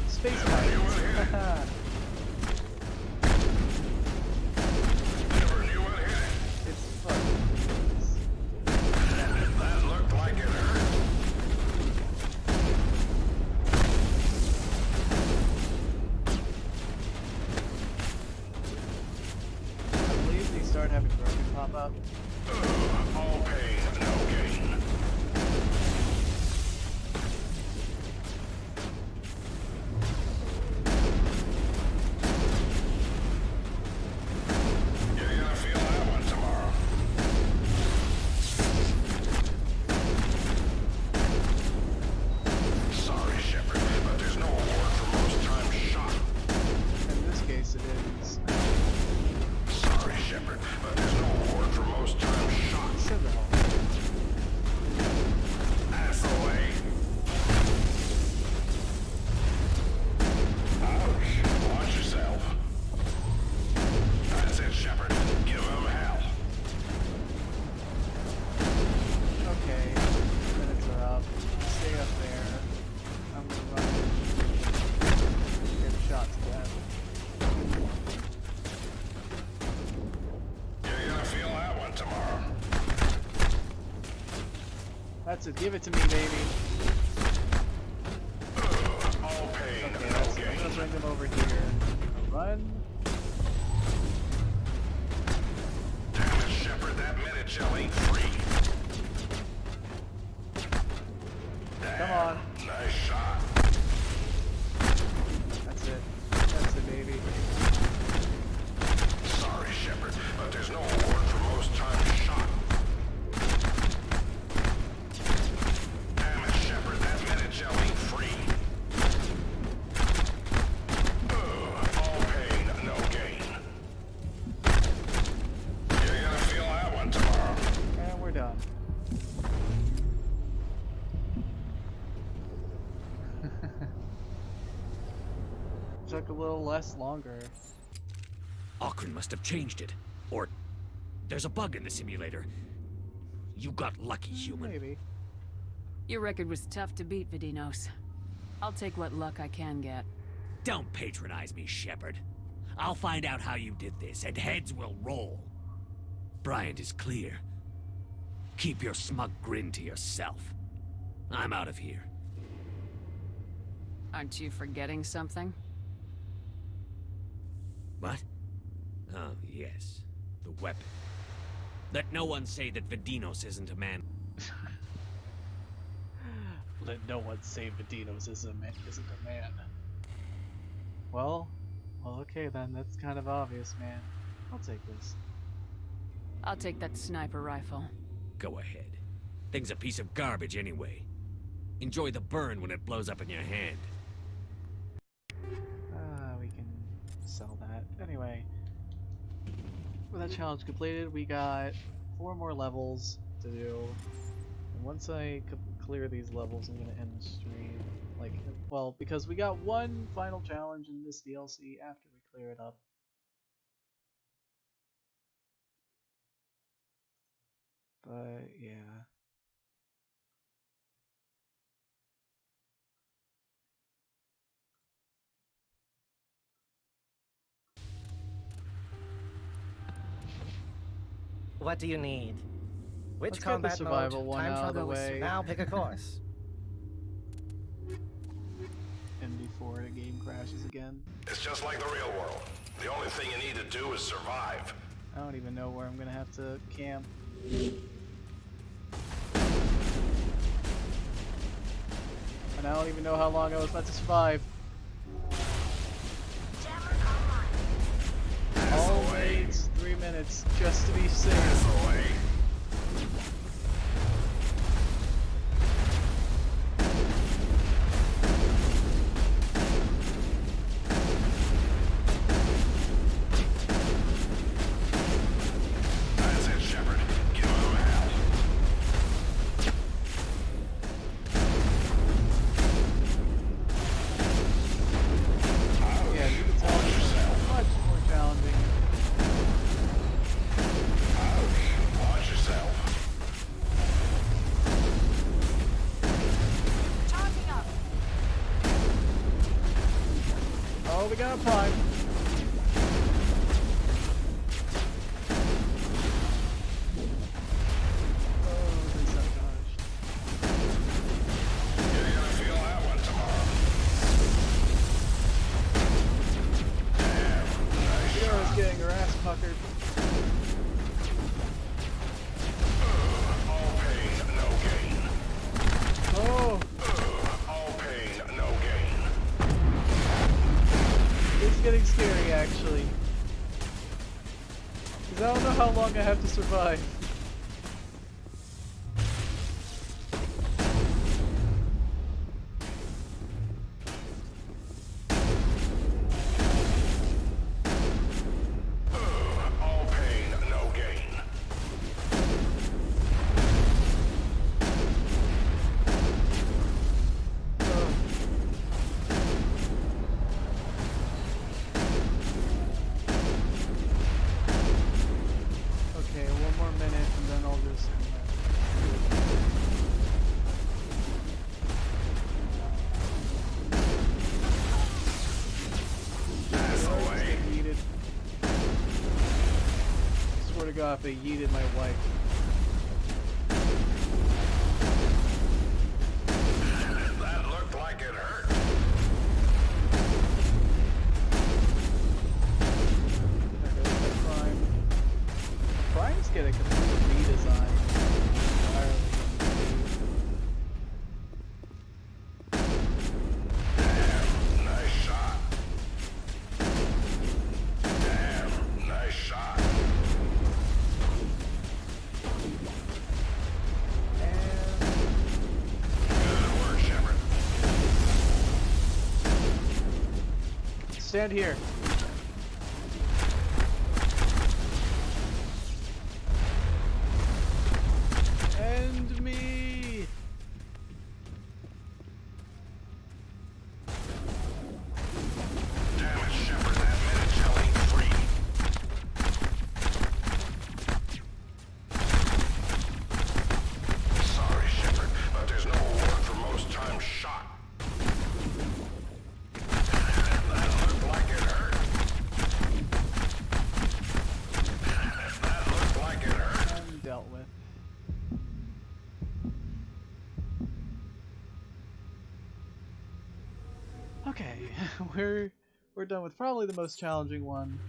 Space Pirates! Never knew what hit it. It's fun. That looked like it hurt. I believe they start having broken pop up. All pain, no gain. You're gonna feel that one tomorrow. Sorry, Shepard, but there's no reward for most times shot. In this case, it is. Sorry, Shepard, but there's no reward for most times shot. Citadel. Ass away. Ouch. Watch yourself. That's it, Shepard. Give him hell. Okay, minutes are up. Stay up there. I'm gonna run. Get shot to death. You're gonna feel that one tomorrow. That's it. Give it to me, baby. All pain, Okay, no that's it. I'm gain. gonna bring them over here. Run. Damn it, Shepard, that minute gel ain't free. Come on. Nice shot. That's it. That's it, baby. Sorry, Shepard, but there's no reward for most times shot. Damn it, Shepard, that minute gel ain't free. All pain, no gain. You're gonna feel that one tomorrow. And we're done. Took a little less longer. Akron must have changed it. Or there's a bug in the simulator. You got lucky, human. Maybe. Your record was tough to beat, Vidinos. I'll take what luck I can get. Don't patronize me, Shepard. I'll find out how you did this, and heads will roll. Bryant is clear. Keep your smug grin to yourself. I'm out of here. Aren't you forgetting something? What? Oh, yes. The weapon. Let no one say that Vidinos isn't a man. Let no one say Vidinos isn't a man. Well, okay then. That's kind of obvious, man. I'll take this. I'll take that sniper rifle. Go ahead. Thing's a piece of garbage anyway. Enjoy the burn when it blows up in your hand. We can sell that. Anyway, with that challenge completed, we got 4 more levels to do. And once I clear these levels, I'm gonna end the stream. Like, well, because we got one final challenge in this DLC after we clear it up. But yeah. What do you need? Which Let's get the combat survival mode? one Time out of the trouble. way. Now pick a course. And before the game crashes again. It's just like the real world. The only thing you need to do is survive. I don't even know where I'm gonna have to camp. And I don't even know how long I was about to survive. Always 3 minutes just to be safe. That's it, Shepard. Give him hell. Yeah, you can tell it's much more challenging. Watch yourself. Charging up. Oh, we got a prime. Oh, they sabotaged. You're gonna feel that one tomorrow. Damn, nice Hero's shot. getting her ass puckered. All pain, no gain. Oh, All pain, no gain. it's getting scary actually. Because I don't know how long I have to survive. All pain, no gain. Okay, 1 more minute and then I'll just... That's the way. Yeeted. Swear to God, if they yeeted my wife. That looked like it hurt. Okay, look at Prime. Prime's get a complete redesign. Entirely. Damn, nice shot. Damn, nice shot. Good work, Shepard. Stand here. End me. Damn it, Shepard, that minute shell ain't free. Sorry, Shepard, but there's no Okay, we're done with probably the most challenging one.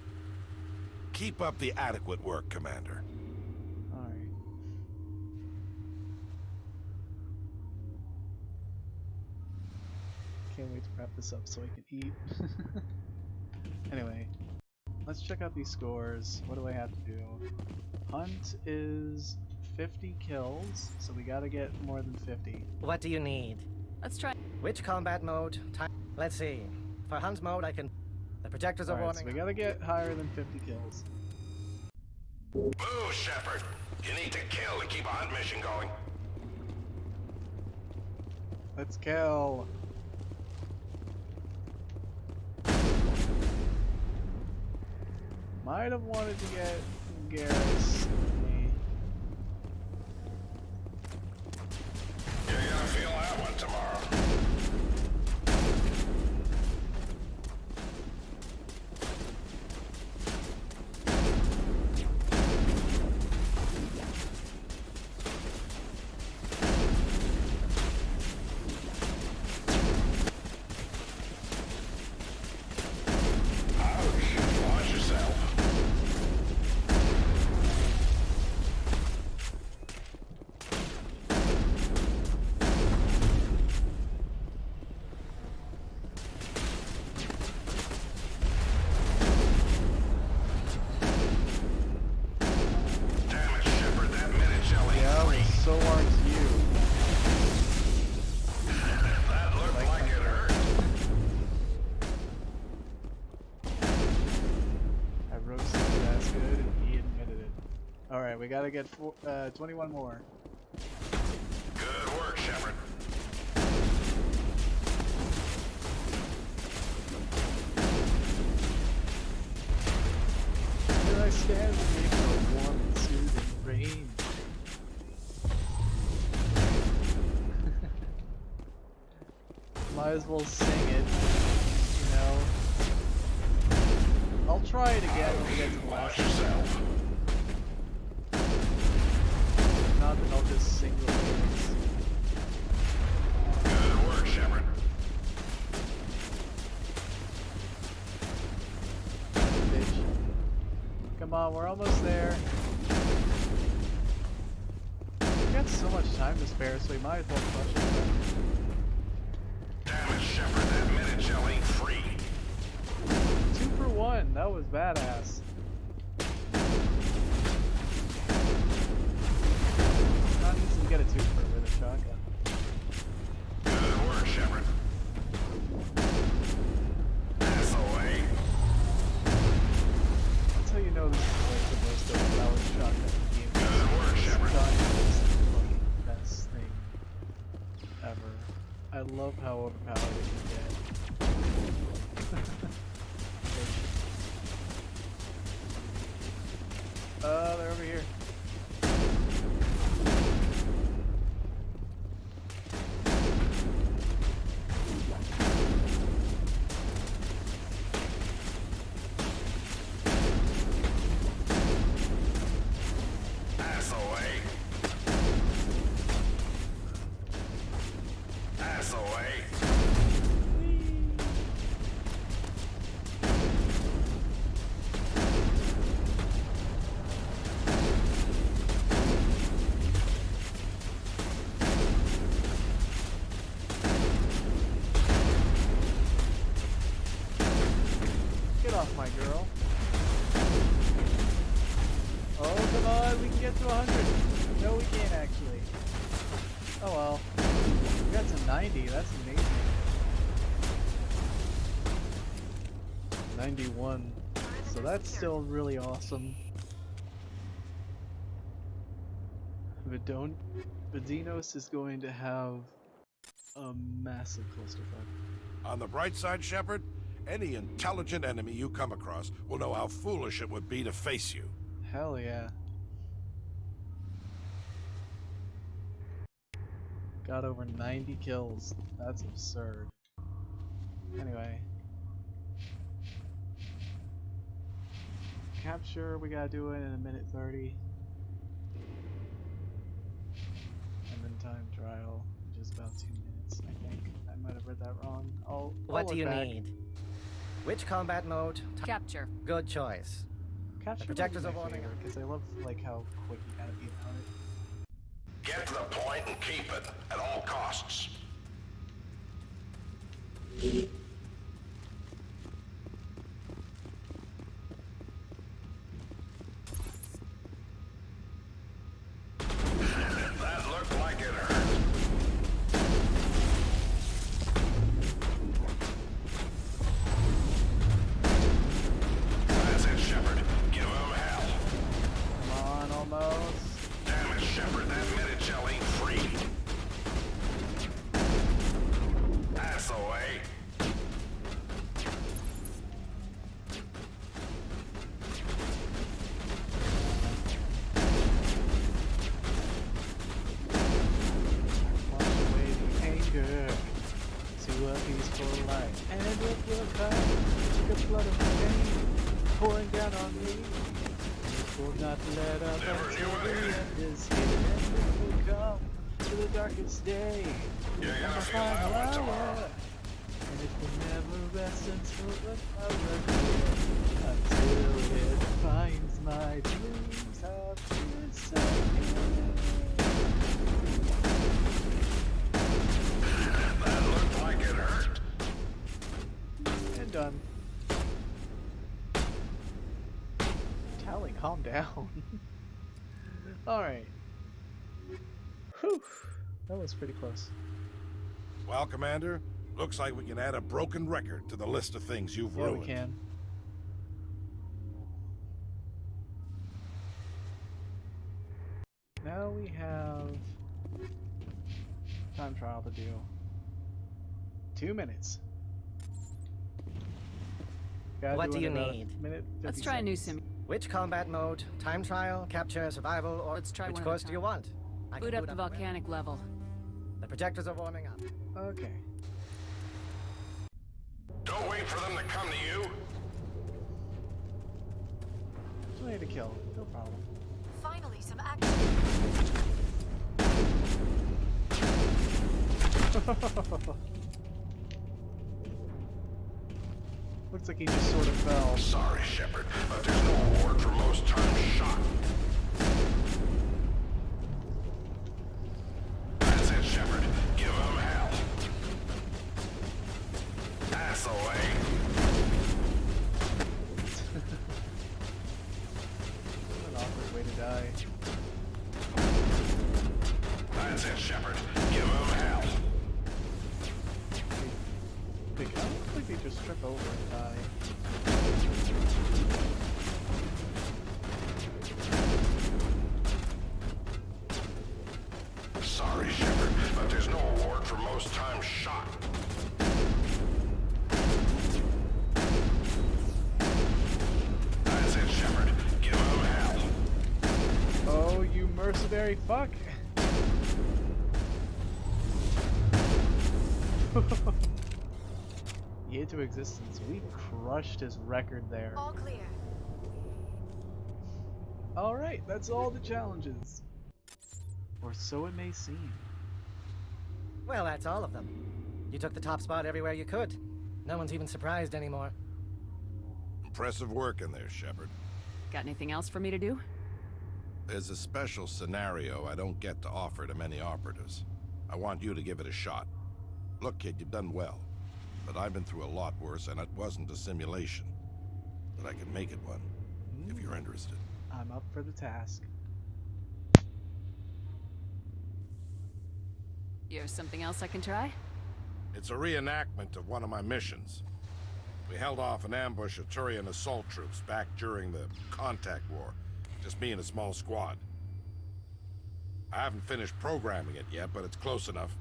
Keep up the adequate work, Commander. Alright. Can't wait to wrap this up so I can eat. Anyway, let's check out these scores. What do I have to do? Hunt is 50 kills, so we gotta get more than 50. What do you need? Let's try. Which combat mode? Let's see. For hunt mode, I can... The projectors are Alright, warming so we gotta get higher than 50 kills. Boo, Shepard! You need to kill to keep a hunt mission going. Let's kill! Might have wanted to get Garrus. You're gonna feel that one tomorrow. Ouch. Watch yourself. Damn it, Shepard, that minute shell ain't Yeah, free. well, so aren't you. That looked like it hurt. I roasted his ass good and he admitted it. Alright, we gotta get 21 more. Good work, Shepard. Here I stand beneath the warm and soothing rain. Might as well sing it, you know. I'll try it again when we get to the last Watch yourself. If not, then I'll just sing the lyrics. Good work, Shepard. Bitch. Come on, we're almost there. We got so much time to spare, so we might as well crush it. Damn it, Shepard, that minute shell ain't free. 2 for 1, that was badass. Not easy to get a 2 for with a shotgun. Good work, Shepard. That's away. That's how you know this is like the most overpowered shotgun in the game. Good work, Shepard. Shotgun is the fucking best thing ever. I love how overpowered it can get. They're over here. That's away. That's away. Get off my girl. Oh, come on, we can get to 100. No, we can't actually. Oh well. We got to 90, that's amazing. 91. So that's still really awesome. Vidinos is going to have a massive clusterfuck. On the bright side, Shepard, any intelligent enemy you come across will know how foolish it would be to face you. Hell yeah. Got over 90 kills. That's absurd. Anyway. Capture, we gotta do it in 1:30. And then time trial in just about 2 minutes, I think. I I might have read that wrong. I'll What do look you back. need? Which combat mode? Capture. Good choice. Capture The projectors might are be my warming favorite because I love like how quick you gotta be about it. Get to the point and keep it at all costs. That looked like it hurt. That's it, Shepard. Give him hell. Come on, almost. Damn it, Shepard, that Medi-gel ain't free. That's the way. Wash away the anger to a peaceful life. And if you're kind, take a flood of pain pouring down on me. It will not let up Never until knew the it. end is here. And it will come to the darkest day. You're And gonna the feel that final one tomorrow. hour. And it will never rest until another year. Until it finds my dreams have disappeared. That looked like it hurt. And done. Tally, calm down. Alright. Whew. That was pretty close. Well, Commander, looks like we can add a broken record to the list of things you've Yeah, ruined. we can. Now we have time trial to do. 2 minutes. Gotta What do it you in a need? Minute 50 Let's try a new seconds. sim. Which combat mode? Time trial, capture, survival, or Let's try which one at a course do you time. want? I can Boot up the the web. volcanic level. The projectors are warming up. Okay. Don't wait for them to come to you. Play to kill. No problem. Finally, some action. Looks like he just sort of fell. Sorry, Shepard, but there's no award for most times shot. That's it, Shepard. Give him hell. That's the way. What an awkward way to die. That's it, Shepard. Give him hell. I don't think they just trip over and die. Sorry, Shepard, but there's no award for most times shot. That's it, Shepard. Give him hell. Oh, you mercenary fuck! Into existence. We crushed his record there. All clear. Alright, that's all the challenges. Or so it may seem. Well, that's all of them. You took the top spot everywhere you could. No one's even surprised anymore. Impressive work in there, Shepard. Got anything else for me to do? There's a special scenario I don't get to offer to many operatives. I want you to give it a shot. Look, kid, you've done well. But I've been through a lot worse, and it wasn't a simulation. But I can make it one, if you're interested. I'm up for the task. You have something else I can try? It's a reenactment of one of my missions. We held off an ambush of Turian assault troops back during the Contact War. Just me and a small squad. I haven't finished programming it yet, but it's close enough.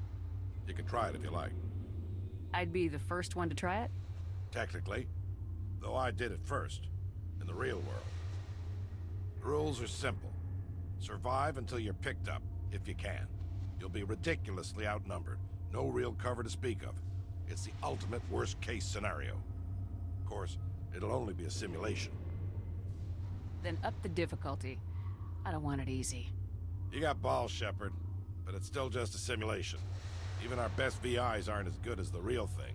You can try it if you like. I'd be the first one to try it? Technically. Though I did it first, in the real world. The rules are simple. Survive until you're picked up, if you can. You'll be ridiculously outnumbered. No real cover to speak of. It's the ultimate worst-case scenario. Of course, it'll only be a simulation. Then up the difficulty. I don't want it easy. You got balls, Shepard, but it's still just a simulation. Even our best VIs aren't as good as the real thing.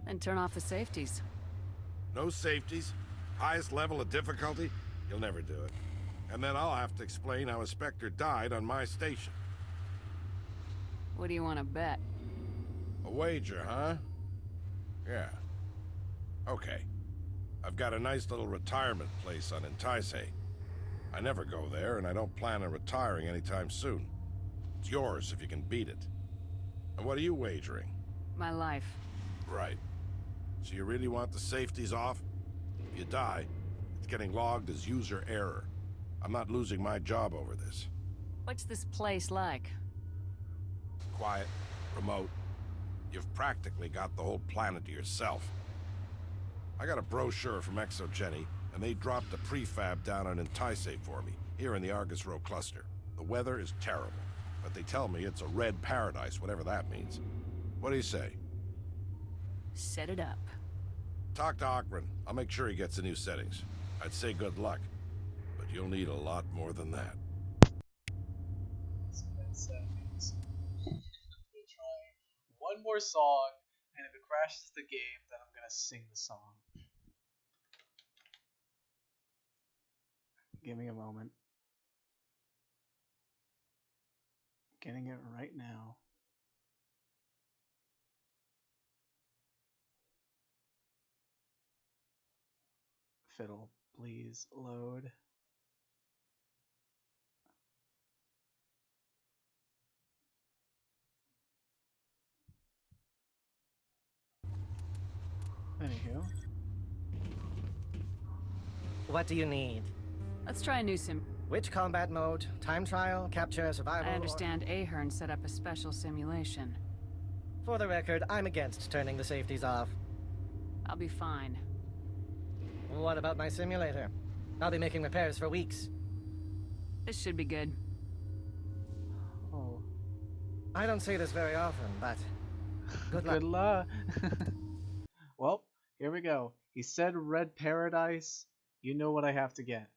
Then turn off the safeties. No safeties, highest level of difficulty, you'll never do it. And then I'll have to explain how a Spectre died on my station. What do you want to bet? A wager, huh? Yeah. Okay. I've got a nice little retirement place on Entice. I never go there, and I don't plan on retiring anytime soon. It's yours if you can beat it. And what are you wagering? My life. Right. So you really want the safeties off? If you die, it's getting logged as user error. I'm not losing my job over this. What's this place like? Quiet, remote. You've practically got the whole planet to yourself. I got a brochure from Exogeny, and they dropped a prefab down on Entice for me, here in the Argus Row cluster. The weather is terrible, but they tell me it's a red paradise, whatever that means. What do you say? Set it up. Talk to Akron. I'll make sure he gets the new settings. I'd say good luck, but you'll need a lot more than that. We'll try one more song, and if it crashes the game, then I'm gonna sing the song. Give me a moment. Getting it right now. Fiddle, please load. Anywho. What do you need? Let's try a new sim. Which combat mode? Time trial, capture, survival? I understand Ahern set up a special simulation. For the record, I'm against turning the safeties off. I'll be fine. What about my simulator? I'll be making repairs for weeks. This should be good. Oh. I don't say this very often, but good luck. Good luck. Well, here we go. He said red paradise. You know what I have to get.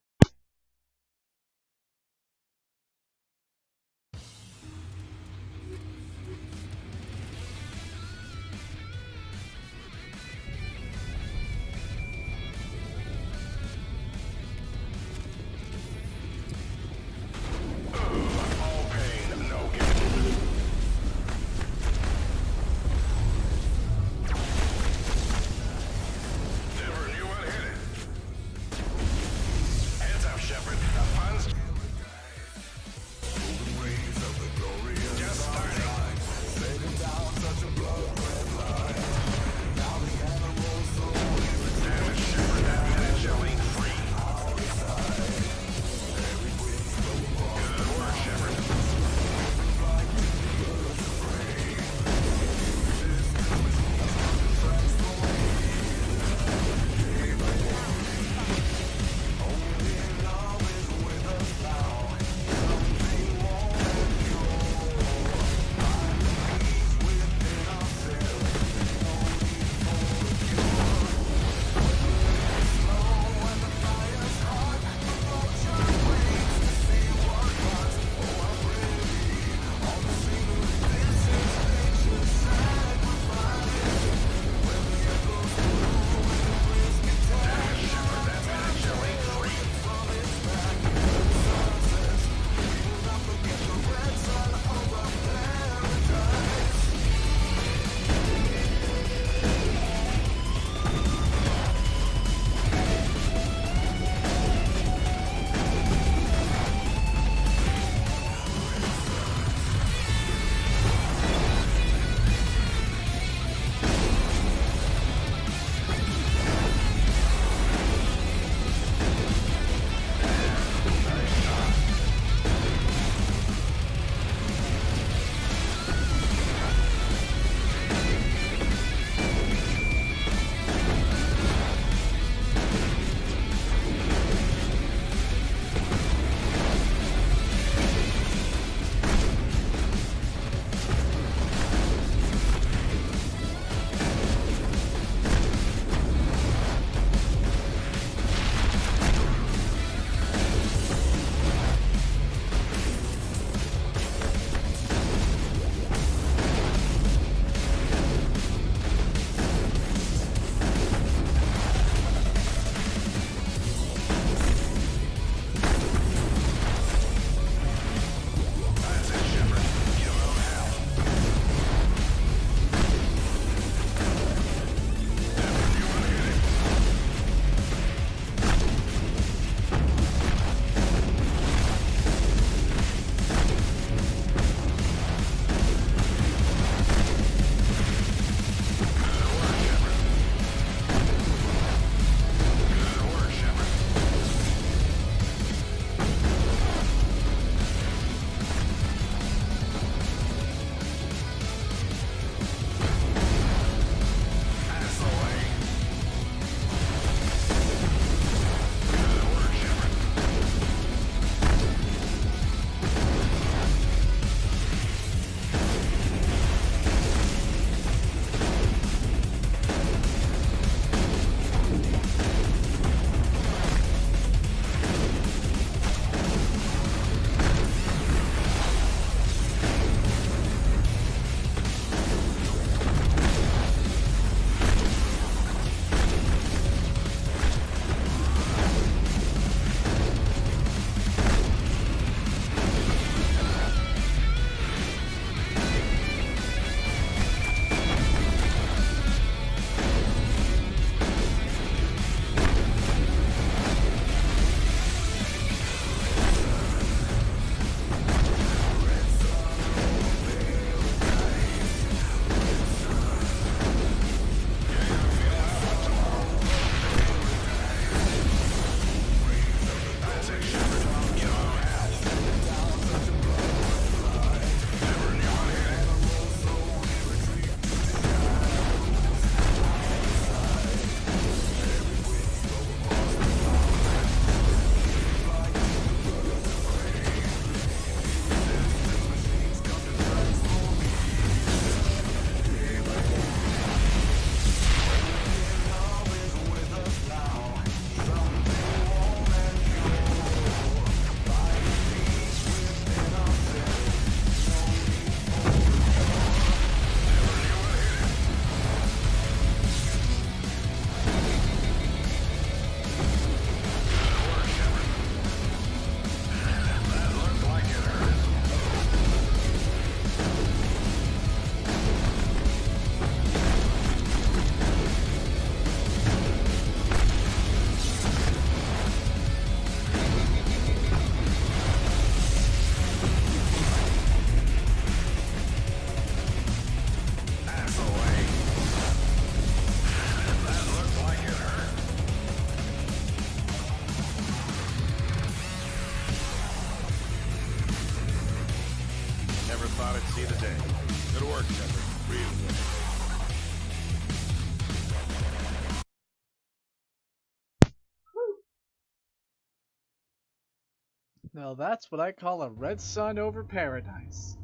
Now that's what I call a red sun over paradise.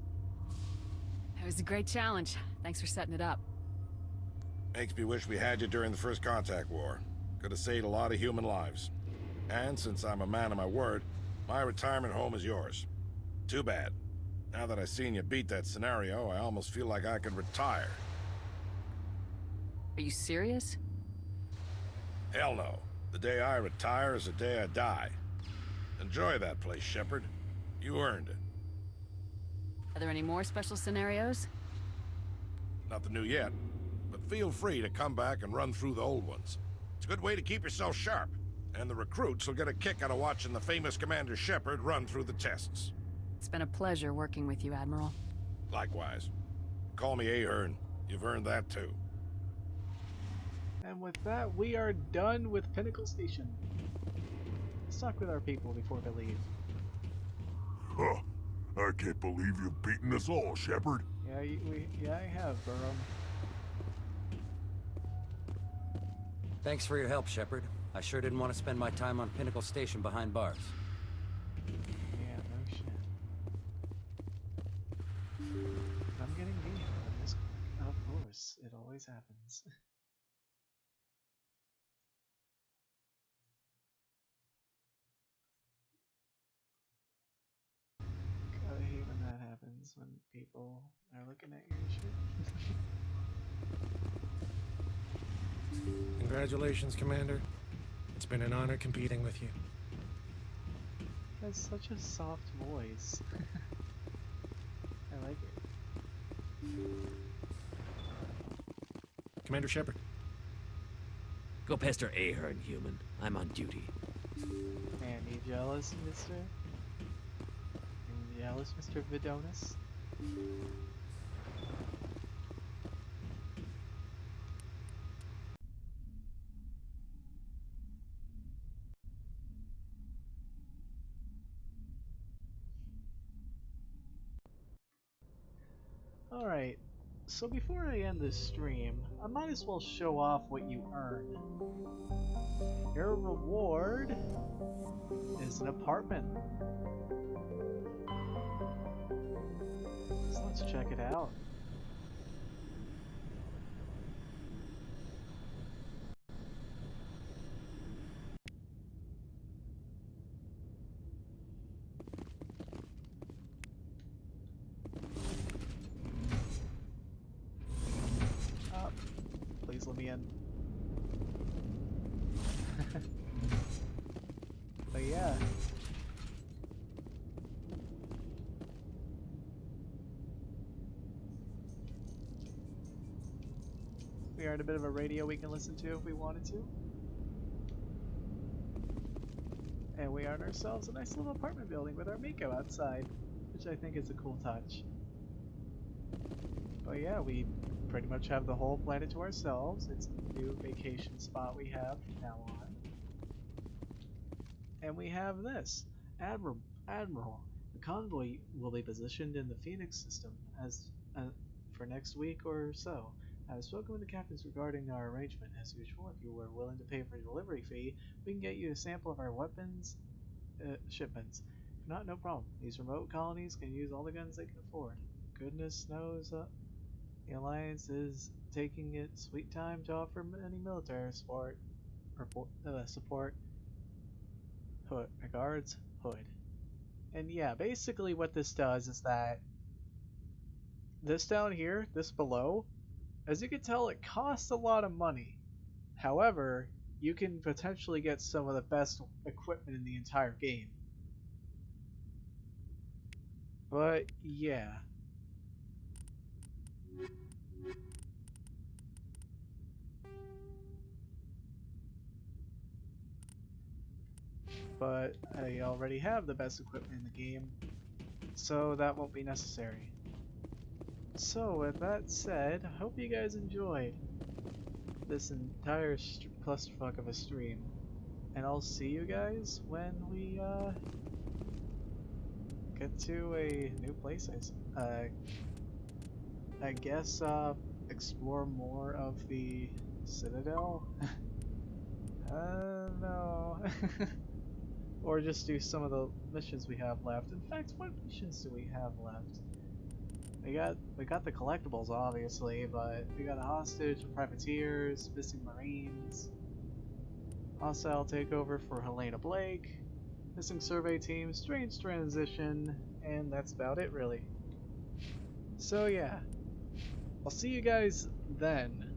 It was a great challenge. Thanks for setting it up. Makes me wish we had you during the first contact war. Could have saved a lot of human lives. And since I'm a man of my word, my retirement home is yours. Too bad. Now that I've seen you beat that scenario, I almost feel like I could retire. Are you serious? Hell no. The day I retire is the day I die. Enjoy that place, Shepard. You earned it. Are there any more special scenarios? Nothing new yet, but feel free to come back and run through the old ones. It's a good way to keep yourself sharp, and the recruits will get a kick out of watching the famous Commander Shepard run through the tests. It's been a pleasure working with you, Admiral. Likewise. Call me Ahern. You've earned that too. And with that, we are done with Pinnacle Station. Let's talk with our people before we leave. Huh. I can't believe you've beaten us all, Shepard. Yeah, I have, Burham. Thanks for your help, Shepard. I sure didn't want to spend my time on Pinnacle Station behind bars. Yeah, no shit. I'm getting beat on this quick. Of course, it always happens. Gotta hate when that happens, when people are looking at your shit. Congratulations, Commander. It's been an honor competing with you. He has such a soft voice. I like it. Commander Shepard. Go pester Ahern, human. I'm on duty. Man, you jealous, mister? You jealous, Mr. Vidonis? Alright, so before I end this stream, I might as well show off what you earn. Your reward is an apartment. So let's check it out. Please let me in. But yeah. We are in a bit of a radio we can listen to if we wanted to. And we earn ourselves a nice little apartment building with our Miko outside, which I think is a cool touch. But yeah, we pretty much have the whole planet to ourselves. It's a new vacation spot we have from now on. And we have this. Admiral, the convoy will be positioned in the Phoenix system as for next week or so. I have spoken with the captains regarding our arrangement. As usual, if you were willing to pay for a delivery fee, we can get you a sample of our weapons shipments. If not, no problem. These remote colonies can use all the guns they can afford. Goodness knows the Alliance is taking its sweet time to offer any military support. Regards, Hood. And yeah, basically what this does is that this down here, this below, as you can tell, it costs a lot of money. However, you can potentially get some of the best equipment in the entire game. But yeah. But I already have the best equipment in the game, so that won't be necessary. So with that said, I hope you guys enjoyed this entire clusterfuck of a stream, and I'll see you guys when we get to a new place. I guess explore more of the Citadel. No. or just do some of the missions we have left. In fact, what missions do we have left? We got the collectibles, obviously, but we got a hostage, privateers, missing marines, hostile takeover for Helena Blake, missing survey team, strange transition, and that's about it, really. So yeah, I'll see you guys then.